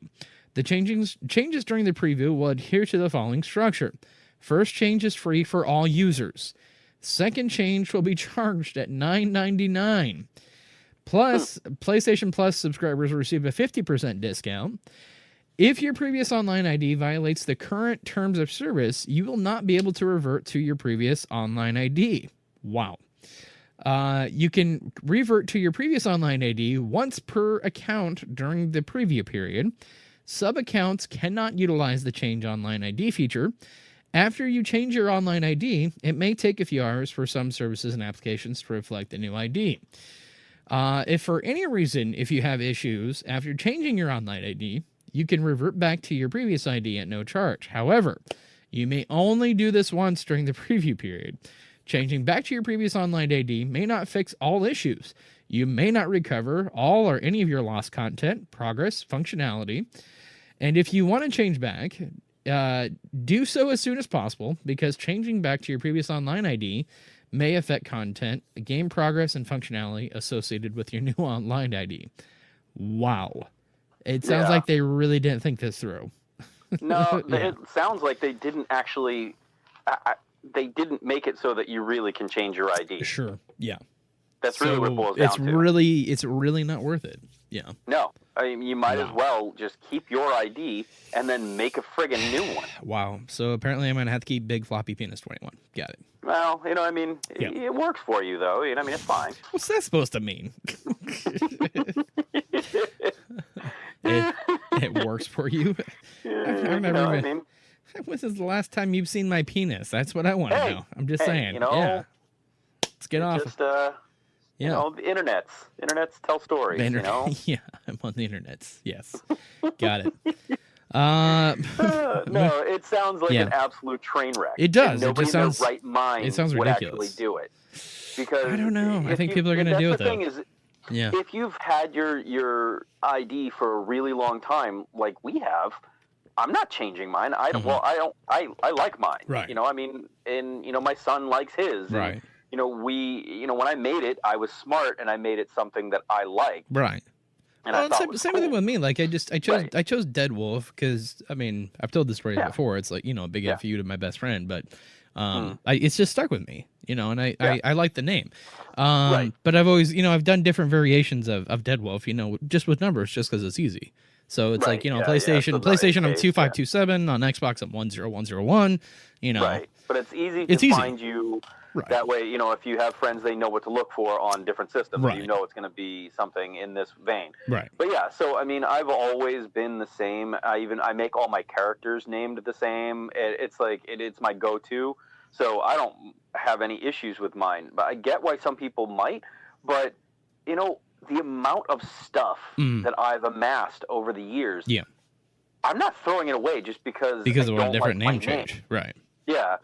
The changes during the preview will adhere to the following structure. First change is free for all users. Second change will be charged at $9.99. Plus, PlayStation Plus subscribers will receive a 50% discount. If your previous online ID violates the current terms of service, you will not be able to revert to your previous online ID. Wow. You can revert to your previous online ID once per account during the preview period. Sub-accounts cannot utilize the Change Online ID feature. After you change your online ID, it may take a few hours for some services and applications to reflect the new ID. If for any reason, if you have issues after changing your online ID, you can revert back to your previous ID at no charge. However, you may only do this once during the preview period. Changing back to your previous online ID may not fix all issues. You may not recover all or any of your lost content, progress, functionality. And if you want to change back, do so as soon as possible, because changing back to your previous online ID may affect content, game progress, and functionality associated with your new online ID. Wow. It sounds like they really didn't think this through. No, Yeah. it sounds like they didn't actually. They didn't make it so that you really can change your ID. Sure. Yeah. That's really what it boils down to. It's really not worth it. Yeah. No, I mean you might as well just keep your ID and then make a friggin' new one. Wow. So apparently I'm gonna have to keep Big Floppy Penis 21. Got it. Well, I mean, it works for you though. I mean, it's fine. What's that supposed to mean? It works for you. I've never even. When is the last time you've seen my penis? That's what I want to know. I'm just saying. Yeah. Let's get off. Just the internets tell stories. Yeah, I'm on the internets. Yes, got it. No, it sounds like an absolute train wreck. It does. Nobody It just sounds. in their right mind It sounds would ridiculous. actually do it. Because I don't know. I think people are going to do it the though. thing is, Yeah. if you've had your ID for a really long time, like we have, I'm not changing mine. I don't. Well, I don't. I like mine. Right. I mean, and my son likes his. Right. And, when I made it, I was smart and I made it something that I liked. Right. And I thought it was same cool. thing with me. Like I chose Dead Wolf because I mean I've told this story before. It's like a big F you to my best friend, but it's just stuck with me, and I like the name. But I've always I've done different variations of Dead Wolf, just with numbers, just because it's easy. So it's like PlayStation, I'm 2527 on Xbox I'm 10101. Right, but it's easy to find you. Right. That way, if you have friends, they know what to look for on different systems. Right. It's going to be something in this vein. Right. But yeah, so I mean, I've always been the same. I make all my characters named the same. It's like it's my go-to. So I don't have any issues with mine. But I get why some people might. But the amount of stuff that I've amassed over the years. Yeah. I'm not throwing it away just because of a different name change. Right. Yeah.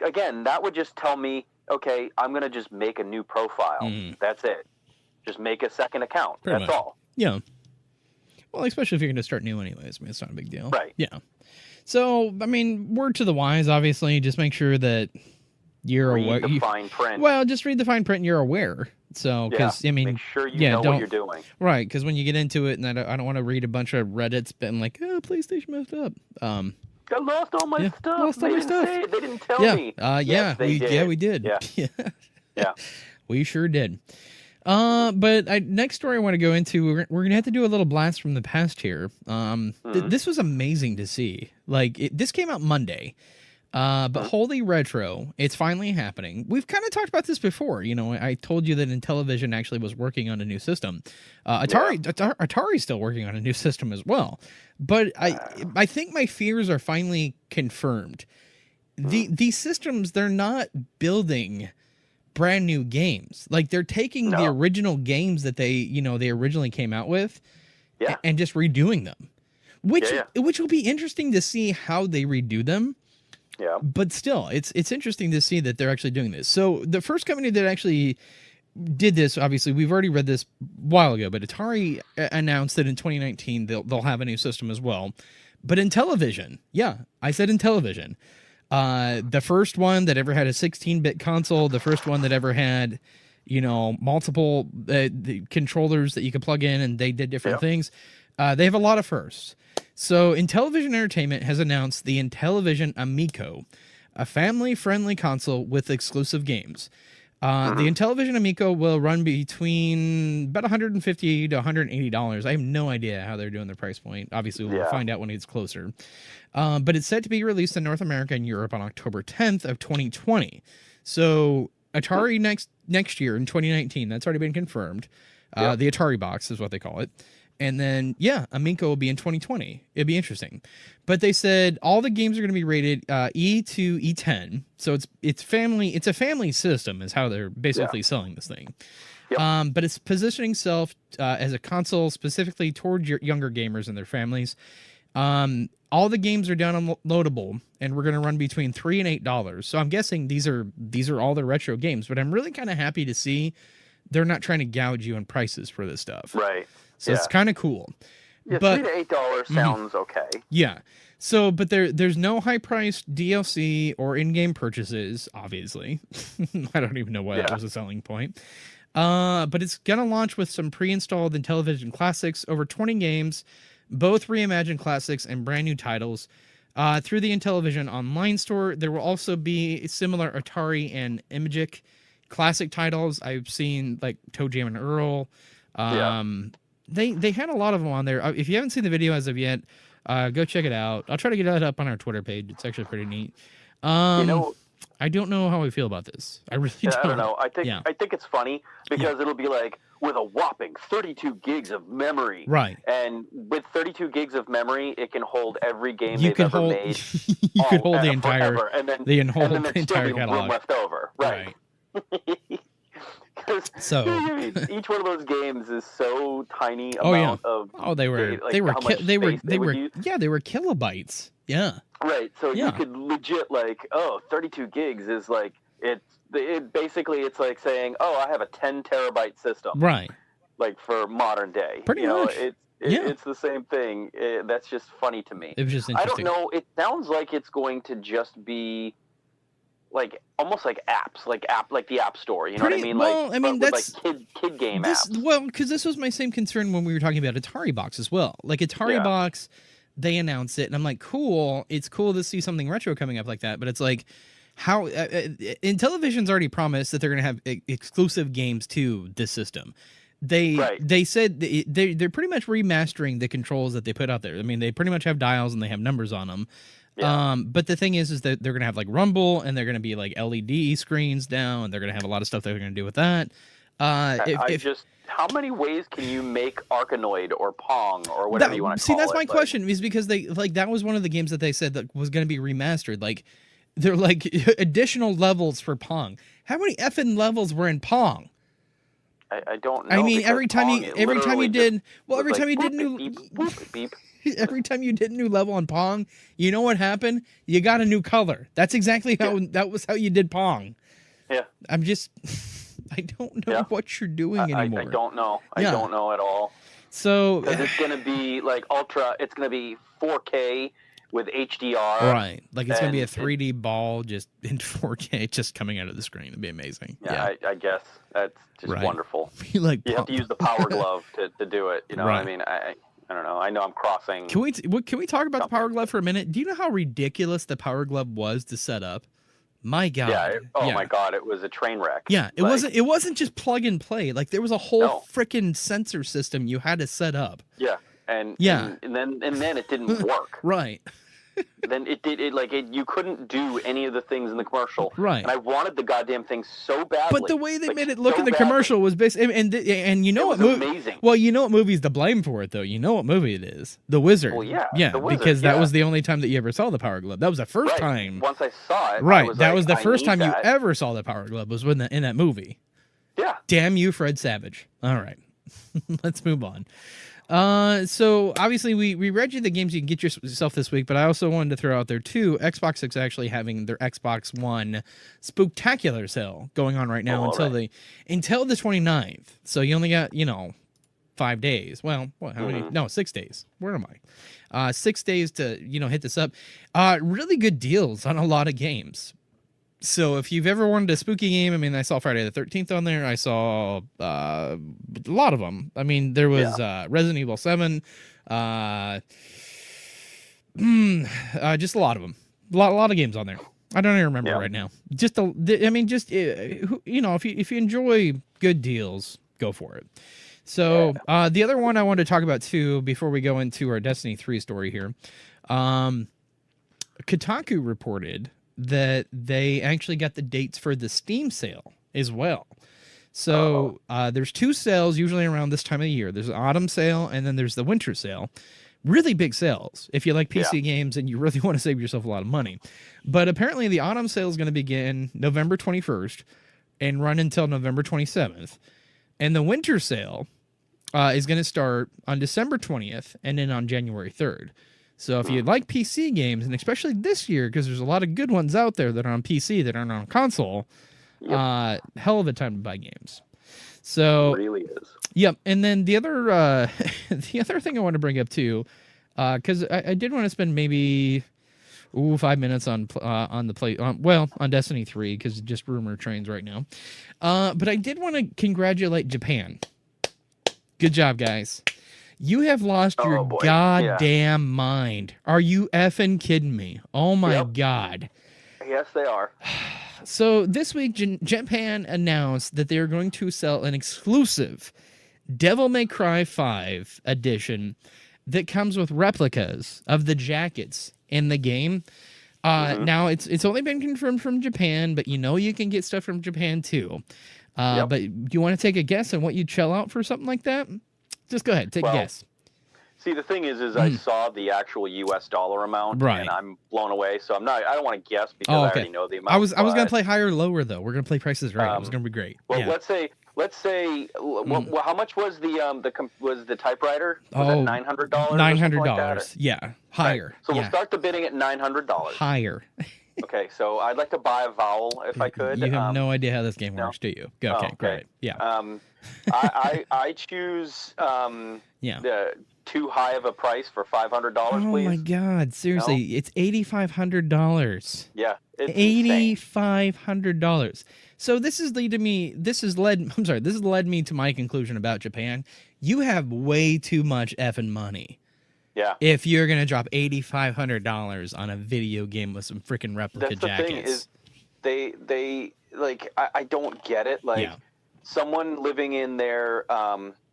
Again, that would just tell me, okay, I'm going to just make a new profile. That's it. Just make a second account. That's all. Yeah. Well, especially if you're going to start new anyways. I mean, it's not a big deal. Right. Yeah. So, I mean, word to the wise, obviously, just make sure that you're aware. Read the fine print. Well, just read the fine print and you're aware. So, because, make sure you know what you're doing. Right, because when you get into it, and I don't want to read a bunch of Reddits being like, oh, PlayStation messed up. I lost all my stuff. Lost all my stuff. Say it. They didn't tell me. Yes, we did. Yeah. Yeah. We sure did. But next story I want to go into, we're gonna have to do a little blast from the past here. This was amazing to see. Like this came out Monday. But Holy Retro, it's finally happening. We've kind of talked about this before. I told you that Intellivision actually was working on a new system. Atari's still working on a new system as well. But I think my fears are finally confirmed. These systems, they're not building brand new games. Like they're taking the original games that they originally came out with and just redoing them. Which will be interesting to see how they redo them. Yeah. But still, it's interesting to see that they're actually doing this. So the first company that actually did this, obviously, we've already read this a while ago, but Atari announced that in 2019 they'll have a new system as well. But Intellivision, I said Intellivision. The first one that ever had a 16-bit console, the first one that ever had, multiple the controllers that you could plug in, and they did different things. They have a lot of firsts. So Intellivision Entertainment has announced the Intellivision Amico, a family-friendly console with exclusive games. The Intellivision Amico will run between about $150 to $180. I have no idea how they're doing their price point. Obviously, we'll find out when it's closer. But it's set to be released in North America and Europe on October 10th of 2020. So Atari next year in 2019, that's already been confirmed. The Atari box is what they call it. And then, Amico will be in 2020. It'd be interesting. But they said all the games are going to be rated E to E10. So it's a family system is how they're basically selling this thing. Yep. But it's positioning itself as a console specifically towards your younger gamers and their families. All the games are downloadable, and we're going to run between $3 and $8. So I'm guessing these are all the retro games. But I'm really kind of happy to see they're not trying to gouge you on prices for this stuff. Right. So it's kind of cool. Yeah, $3 to $8 sounds okay. Yeah. So, but there's no high-priced DLC or in-game purchases, obviously. I don't even know why that was a selling point. But it's going to launch with some pre-installed Intellivision classics, over 20 games, both reimagined classics and brand new titles. Through the Intellivision online store, there will also be similar Atari and Imagic classic titles. I've seen like Toe Jam and Earl. They had a lot of them on there. If you haven't seen the video as of yet, go check it out. I'll try to get that up on our Twitter page. It's actually pretty neat. I don't know how I feel about this. I really don't. I don't know. I think it's funny because it'll be like with a whopping 32 gigs of memory. Right. And with 32 gigs of memory, it can hold every game they've ever made. You could hold the entire forever, and then entire catalog. Room left over. Right. So each one of those games is so tiny amount of they were kilobytes. Yeah. Right. So you could legit 32 gigs is like basically it's like saying, I have a 10 terabyte system. Right. Like for modern day. Pretty much. It's the same thing. That's just funny to me. It was just interesting. I don't know. It sounds like it's going to just be like almost like apps, like the App Store. You know what I mean? Well, I mean that's like kid game apps. Well, because this was my same concern when we were talking about Atari Box as well. Like Atari Box, they announced it, and I'm like, cool. It's cool to see something retro coming up like that. But it's like, how Intellivision's already promised that they're going to have exclusive games to this system. They said they're pretty much remastering the controls that they put out there. I mean, they pretty much have dials and they have numbers on them. Yeah. But the thing is that they're going to have like Rumble, and they're going to be like LED screens now, and they're going to have a lot of stuff they're going to do with that. How many ways can you make Arkanoid or Pong or whatever you want to call it? See, that's my question, is because that was one of the games that they said that was going to be remastered. Like, they're like additional levels for Pong. How many effing levels were in Pong? I don't know. I mean, every time you did new level on Pong, you know what happened? You got a new color. That's exactly that was how you did Pong. Yeah. I don't know what you're doing anymore. I don't know. I don't know at all. So because it's going to be like it's going to be 4K with HDR. Right. Like it's going to be a 3D ball just in 4K just coming out of the screen. It'd be amazing. Yeah. I guess that's just wonderful. You have to use the Power Glove to do it. You know what I mean? I don't know. I know I'm crossing. Can we talk about the Power Glove for a minute? Do you know how ridiculous the Power Glove was to set up? My God. Yeah. My God. It was a train wreck. Yeah. It wasn't just plug and play. Like there was a whole freaking sensor system you had to set up. Yeah. And then it didn't work. Right. then you couldn't do any of the things in the commercial. Right. And I wanted the goddamn thing so badly. But the way they made it look in the commercial was basically, and you know what movie? Amazing. Well, you know what movie's to blame for it though. You know what movie it is? The Wizard. Well, yeah, The Wizard, because that was the only time that you ever saw the Power Glove. That was the first time. Once I saw it, right. Was that like, was the first time you that. ever saw the Power Glove was in that movie. Yeah. Damn you, Fred Savage. All right, let's move on. So obviously we read you the games you can get yourself this week, but I also wanted to throw out there too, Xbox is actually having their Xbox One Spooktacular sale going on right now until the 29th. So you only got, 5 days. Well, what, how many? No, 6 days. Where am I? 6 days to, hit this up. Really good deals on a lot of games. So if you've ever wanted a spooky game, I mean, I saw Friday the 13th on there. I saw a lot of them. I mean, there was Resident Evil 7, just a lot of them. A lot of games on there. I don't even remember right now. If you enjoy good deals, go for it. So the other one I wanted to talk about too, before we go into our Destiny 3 story here, Kotaku reported that they actually got the dates for the Steam sale as well. So there's 2 sales usually around this time of the year. There's an autumn sale and then there's the winter sale. Really big sales if you like PC games and you really want to save yourself a lot of money. But apparently the autumn sale is going to begin November 21st and run until November 27th. And the winter sale is going to start on December 20th and then on January 3rd. So if you like PC games, and especially this year, because there's a lot of good ones out there that are on PC that aren't on console, hell of a time to buy games. So it really is. Yep. And then the other the other thing I want to bring up too, because I did want to spend maybe 5 minutes on Destiny 3 because just rumor trains right now. But I did want to congratulate Japan. Good job, guys. You have lost your goddamn mind. Are you effing kidding me? Oh my God. Yes, they are. So this week, Japan announced that they are going to sell an exclusive Devil May Cry 5 edition that comes with replicas of the jackets in the game. Now, it's only been confirmed from Japan, but you can get stuff from Japan too. But do you want to take a guess on what you'd shell out for something like that? Just go ahead, take a guess. See, the thing is I saw the actual U.S. dollar amount, and I'm blown away. So I don't want to guess because I already know the amount. I was going to play higher or lower though. We're going to play prices right. It was going to be great. Well, let's say. How much was the typewriter? Was it $900? $900. Yeah, higher. Right. So we'll start the bidding at $900. Higher. Okay, so I'd like to buy a vowel if I could. You have no idea how this game works, do you? Okay, great. Yeah. I choose the too high of a price for $500, please. Oh my God! Seriously, it's $8,500. Yeah, it's $8,500. So this has led me to my conclusion about Japan. You have way too much effing money. Yeah. If you're gonna drop $8,500 on a video game with some freaking replica jackets. Thing is, they I don't get it. Someone living in their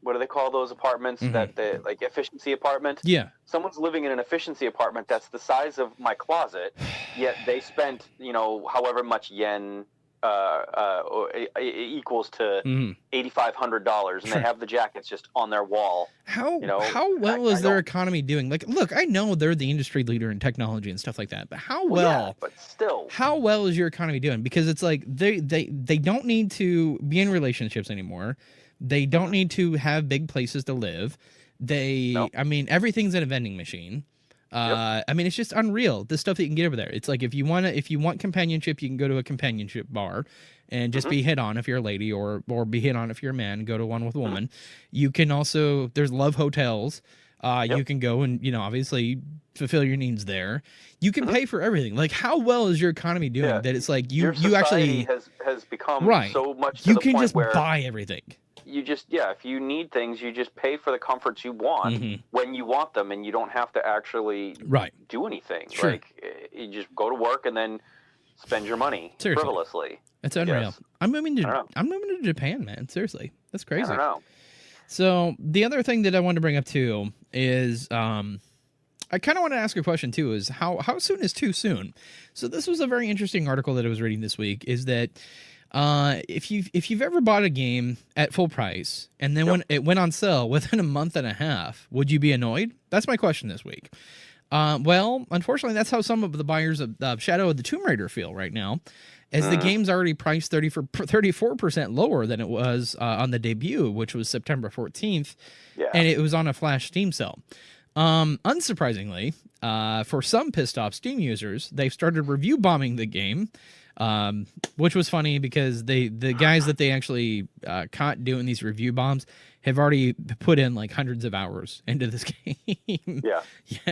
what do they call those apartments that they efficiency apartment? Yeah. Someone's living in an efficiency apartment that's the size of my closet, yet they spent however much yen equals to $8,500, and they have the jackets just on their wall. How well is their economy doing? Look, I know they're the industry leader in technology and stuff like that, but how well is your economy doing? Because it's like they don't need to be in relationships anymore. They don't need to have big places to live. I mean, everything's in a vending machine. I mean, it's just unreal, the stuff that you can get over there. It's like if you want companionship, you can go to a companionship bar and just be hit on if you're a lady, or be hit on if you're a man, go to one with a woman. You can also, there's love hotels. You can go and, obviously fulfill your needs there. You can pay for everything. Like, how well is your economy doing that it's like you actually has become so much to you the can point just where buy everything. You just if you need things, you just pay for the comforts you want when you want them, and you don't have to actually do anything. Sure. Like, you just go to work and then spend your money frivolously. It's unreal. I'm moving to Japan, man. Seriously, that's crazy. I don't know. So the other thing that I wanted to bring up too is I kind of want to ask a question too. Is how soon is too soon? So this was a very interesting article that I was reading this week. Is that if you've ever bought a game at full price and then when it went on sale within a month and a half, would you be annoyed? That's my question this week. Well, unfortunately, that's how some of the buyers of Shadow of the Tomb Raider feel right now, as the game's already priced 34% lower than it was on the debut, which was September 14th, and it was on a flash Steam sale. Unsurprisingly, for some pissed off Steam users, they've started review bombing the game, which was funny because the guys that they actually caught doing these review bombs have already put in like hundreds of hours into this game. Yeah,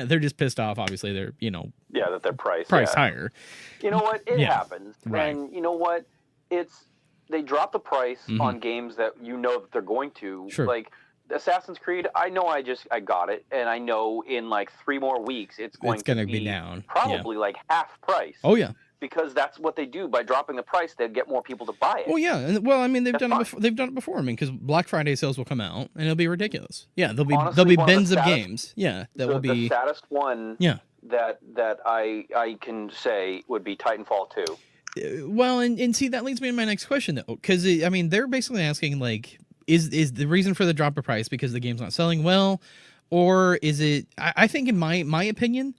they're just pissed off. Obviously, they're that their price higher. You know what? It happens, and you know what? They drop the price on games that that they're going to. Sure. Like Assassin's Creed, I know I got it, and I know in like 3 more weeks it's going to be down. Probably like half price. Oh yeah. Because that's what they do. By dropping the price, they get more people to buy it. Well, yeah, and I mean, they've done it before. I mean, because Black Friday sales will come out and it'll be ridiculous. Yeah, there'll be bins of games. Yeah, that will be the saddest one. Yeah. That I can say would be Titanfall 2. Well, and see, that leads me to my next question though, because I mean, they're basically asking like, is the reason for the drop of price because the game's not selling well, or is it? I think in my opinion,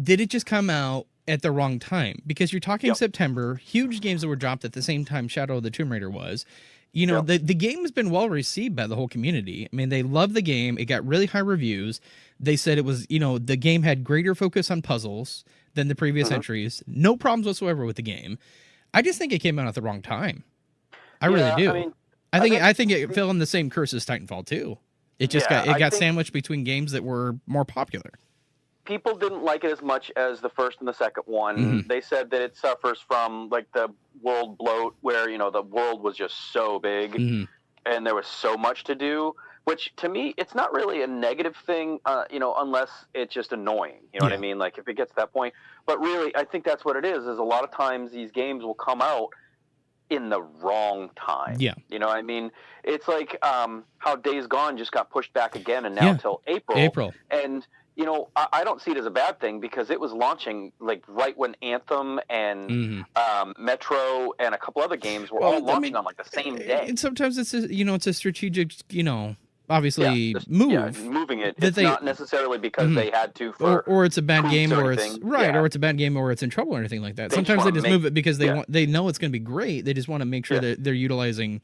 did it just come out at the wrong time? Because you're talking September, huge games that were dropped at the same time Shadow of the Tomb Raider was. The game has been well received by the whole community. I mean, they love the game. It got really high reviews. They said it was, the game had greater focus on puzzles than the previous entries. No problems whatsoever with the game. I just think it came out at the wrong time. I really do. I think it fell in the same curse as Titanfall 2. It just got sandwiched between games that were more popular. People didn't like it as much as the first and the second one. They said that it suffers from like the world bloat, where the world was just so big and there was so much to do. Which to me, it's not really a negative thing, unless it's just annoying. You know what I mean? Like if it gets to that point. But really, I think that's what it is. Is a lot of times these games will come out in the wrong time. Yeah. You know what I mean? It's like how Days Gone just got pushed back again and now until April. And I don't see it as a bad thing because it was launching like right when Anthem and Metro and a couple other games were all launching on like the same day. And sometimes it's a strategic, obviously move. Yeah, moving it. It's not necessarily because they had to. Or it's a bad game, or it's or it's a bad game, or it's in trouble, or anything like that. Sometimes they just move it because they know it's going to be great. They just want to make sure that they're utilizing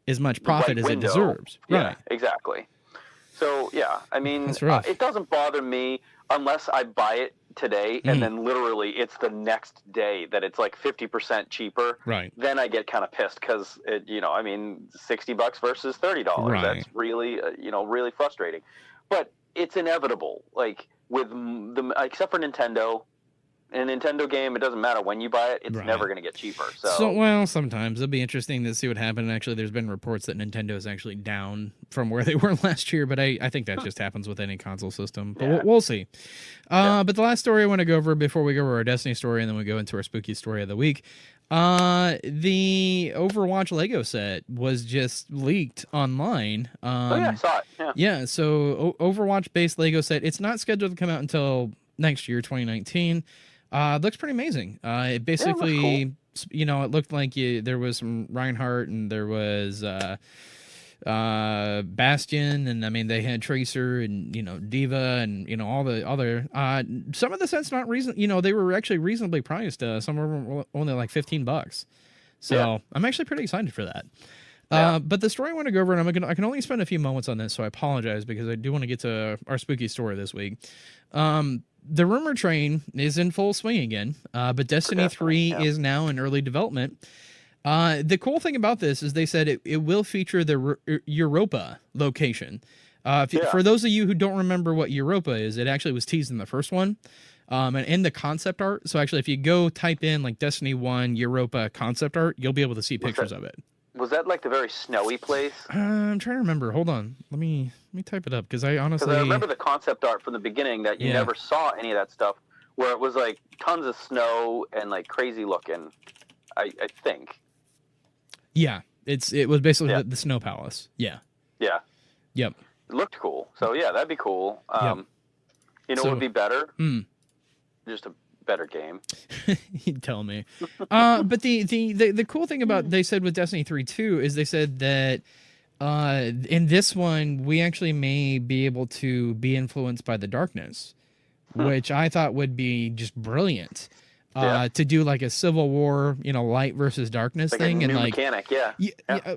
as much profit as it deserves. Yeah, right. Exactly. So, I mean, it doesn't bother me unless I buy it today and then literally it's the next day that it's like 50% cheaper. Right. Then I get kind of pissed because, $60 versus $30. Right. That's really, really frustrating. But it's inevitable. Like, except for Nintendo. In a Nintendo game, it doesn't matter when you buy it; it's never going to get cheaper. So, sometimes it'll be interesting to see what happens. Actually, there's been reports that Nintendo is actually down from where they were last year, but I think that just happens with any console system. But we'll see. But the last story I want to go over before we go over our Destiny story, and then we go into our spooky story of the week. The Overwatch Lego set was just leaked online. I saw it. Yeah. So Overwatch-based Lego set. It's not scheduled to come out until next year, 2019. It looks pretty amazing. It basically, it looked like there was some Reinhardt and there was Bastion, and I mean they had Tracer and Diva and all the other. Some of the sets not they were actually reasonably priced. Some of them were only like $15. So I'm actually pretty excited for that. But the story I want to go over, and I can only spend a few moments on this, so I apologize because I do want to get to our spooky story this week. The rumor train is in full swing again, but Destiny 3 is now in early development. The cool thing about this is they said it will feature the Europa location. For those of you who don't remember what Europa is, it actually was teased in the first one. And in the concept art. So actually, if you go type in like Destiny 1 Europa concept art, you'll be able to see pictures of it. Was that like the very snowy place? I'm trying to remember. Hold on. Let me type it up because I honestly. I remember the concept art from the beginning that you never saw any of that stuff, where it was like tons of snow and like crazy looking. I think. Yeah, it was basically the Snow Palace. Yeah. Yeah. Yep. It looked cool. So that'd be cool. You know what would be better? Hmm. Just a better game. You tell me. But the cool thing about they said with Destiny 3 too is they said that in this one we actually may be able to be influenced by the darkness, which I thought would be just brilliant. To do like a Civil War, light versus darkness thing, and new mechanic, yeah.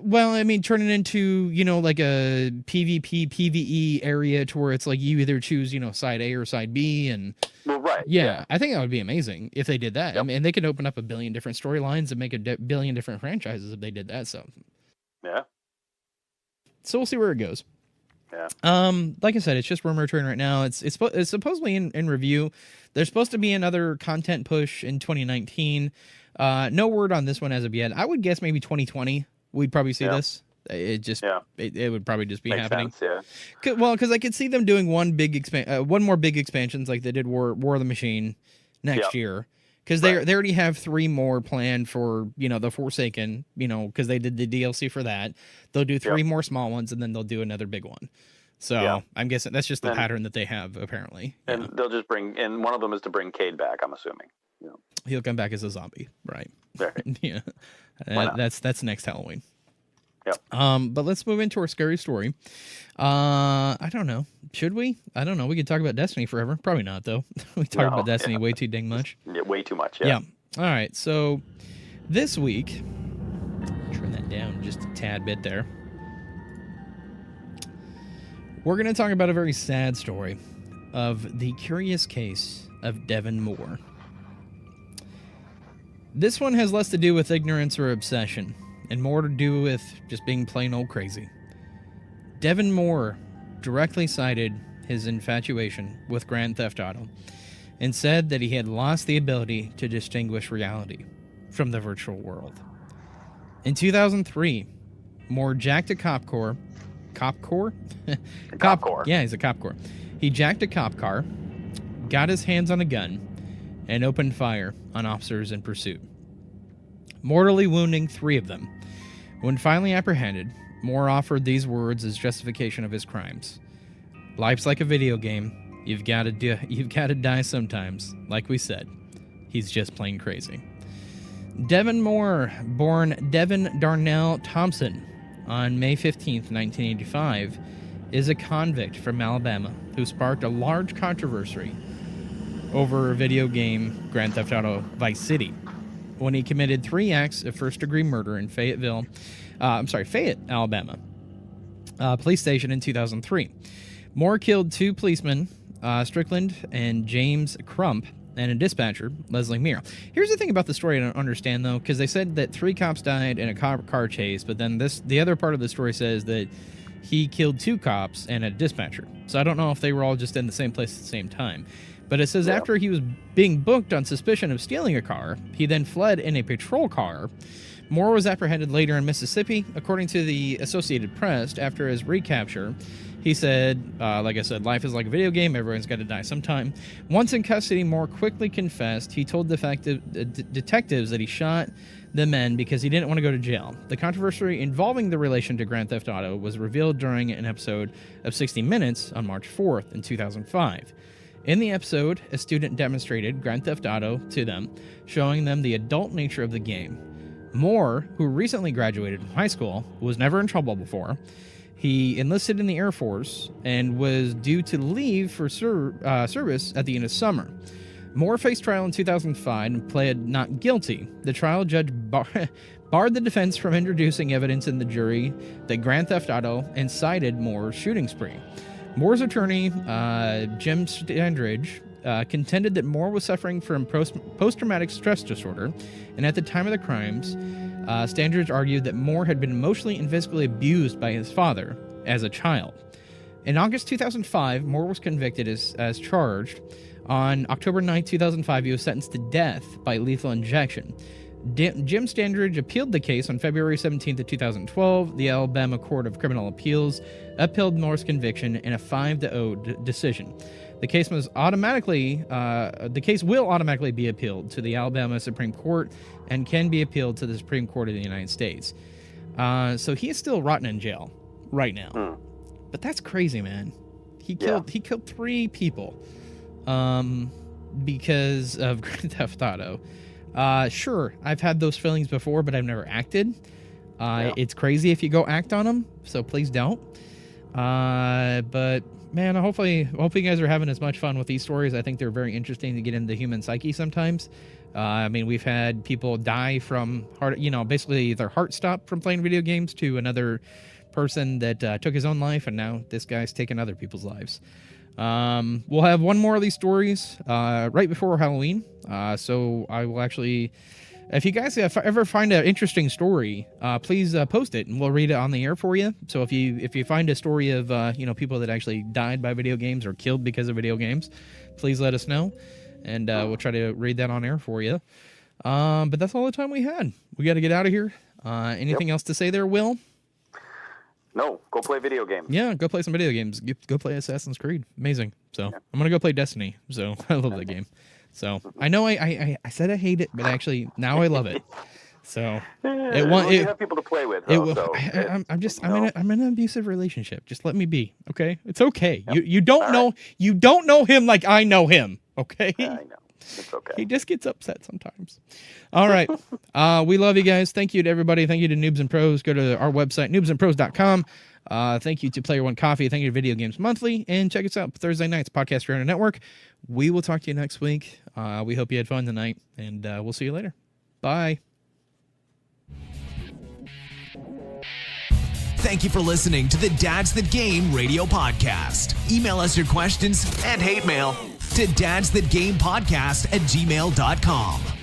Well, I mean, turn it into like a PvP PvE area to where it's like you either choose side A or side B, and well, right, yeah, I think that would be amazing if they did that. Yep. I mean, they could open up a billion different storylines and make a billion different franchises if they did that. So we'll see where it goes. Yeah. Like I said, it's just rumor train right now. It's supposedly in review. There's supposed to be another content push in 2019. No word on this one as of yet. I would guess maybe 2020 we'd probably see this. It would probably just be Makes happening. sense, Well, because I could see them doing one more big expansions like they did War of the Machine next year. Because they already have 3 more planned for the Forsaken. Because they did the DLC for that. They'll do 3 more small ones and then they'll do another big one. So I'm guessing that's just the pattern that they have apparently. And they'll just and one of them is to bring Cade back, I'm assuming. He'll come back as a zombie, right? Right. Yeah, that's next Halloween. Yep. But let's move into our scary story. I don't know. Should we? I don't know. We could talk about Destiny forever. Probably not, though. We talk about Destiny way too dang much. Yeah, way too much. Yeah. All right. So this week, turn that down just a tad bit there. We're going to talk about a very sad story of the curious case of Devin Moore. This one has less to do with ignorance or obsession, and more to do with just being plain old crazy. Devin Moore directly cited his infatuation with Grand Theft Auto and said that he had lost the ability to distinguish reality from the virtual world. In 2003, Moore jacked a cop car. Yeah, he's a cop car. He jacked a cop car, got his hands on a gun, and opened fire on officers in pursuit, mortally wounding 3 of them. When finally apprehended, Moore offered these words as justification of his crimes. "Life's like a video game. You've got to die sometimes. Like we said, he's just plain crazy." Devin Moore, born Devin Darnell Thompson on May 15th, 1985, is a convict from Alabama who sparked a large controversy over a video game Grand Theft Auto Vice City when he committed 3 acts of first-degree murder in Fayette, Alabama police station in 2003. Moore killed 2 policemen, Strickland and James Crump, and a dispatcher, Leslie Muir. Here's the thing about the story I don't understand, though, because they said that 3 cops died in a car chase, but then the other part of the story says that he killed 2 cops and a dispatcher. So I don't know if they were all just in the same place at the same time. But it says after he was being booked on suspicion of stealing a car, he then fled in a patrol car. Moore was apprehended later in Mississippi, according to the Associated Press. After his recapture, he said, like I said, life is like a video game. Everyone's got to die sometime. Once in custody, Moore quickly confessed. He told detectives that he shot the men because he didn't want to go to jail. The controversy involving the relation to Grand Theft Auto was revealed during an episode of 60 Minutes on March 4th in 2005. In the episode, a student demonstrated Grand Theft Auto to them, showing them the adult nature of the game. Moore, who recently graduated from high school, was never in trouble before. He enlisted in the Air Force and was due to leave for service at the end of summer. Moore faced trial in 2005 and pled not guilty. The trial judge barred the defense from introducing evidence in the jury that Grand Theft Auto incited Moore's shooting spree. Moore's attorney, Jim Standridge, contended that Moore was suffering from post-traumatic stress disorder, and at the time of the crimes, Standridge argued that Moore had been emotionally and physically abused by his father as a child. In August 2005, Moore was convicted as charged. On October 9, 2005, he was sentenced to death by lethal injection. Jim Standridge appealed the case on February 17th of 2012. The Alabama Court of Criminal Appeals upheld Moore's conviction in a 5-0 decision. The case will automatically be appealed to the Alabama Supreme Court and can be appealed to the Supreme Court of the United States. So he is still rotting in jail right now. But that's crazy, man. He killed 3 people. because of Grand Theft Auto. Sure, I've had those feelings before, but I've never acted. It's crazy if you go act on them, so please don't. But man, hopefully you guys are having as much fun with these stories. I think they're very interesting to get into the human psyche sometimes. I mean, we've had people die from heart, basically their heart stopped from playing video games, to another person that took his own life, and now this guy's taking other people's lives. We'll have one more of these stories right before Halloween. So I will actually, if you guys ever find an interesting story, please post it and we'll read it on the air for you. So if you find a story of people that actually died by video games or killed because of video games, please let us know, and we'll try to read that on air for you. But that's all the time we had. We got to get out of here. Anything else to say there, Will? No, go play video games. Yeah, go play some video games. Go play Assassin's Creed. Amazing. So I'm gonna go play Destiny. So I love that game. So I know I said I hate it, but actually now I love it. So you have people to play with. Though, I'm in an abusive relationship. Just let me be, okay? It's okay. Yep. You don't know him like I know him, okay? I know. It's okay. He just gets upset sometimes. All right. We love you guys. Thank you to everybody. Thank you to Noobs and Pros. Go to our website, noobsandpros.com. Thank you to Player One Coffee. Thank you to Video Games Monthly. And check us out Thursday nights, Podcast Arena Network. We will talk to you next week. We hope you had fun tonight, and we'll see you later. Bye. Thank you for listening to the Dads That Game radio podcast. Email us your questions and hate mail to dadsthatgamepodcast@gmail.com.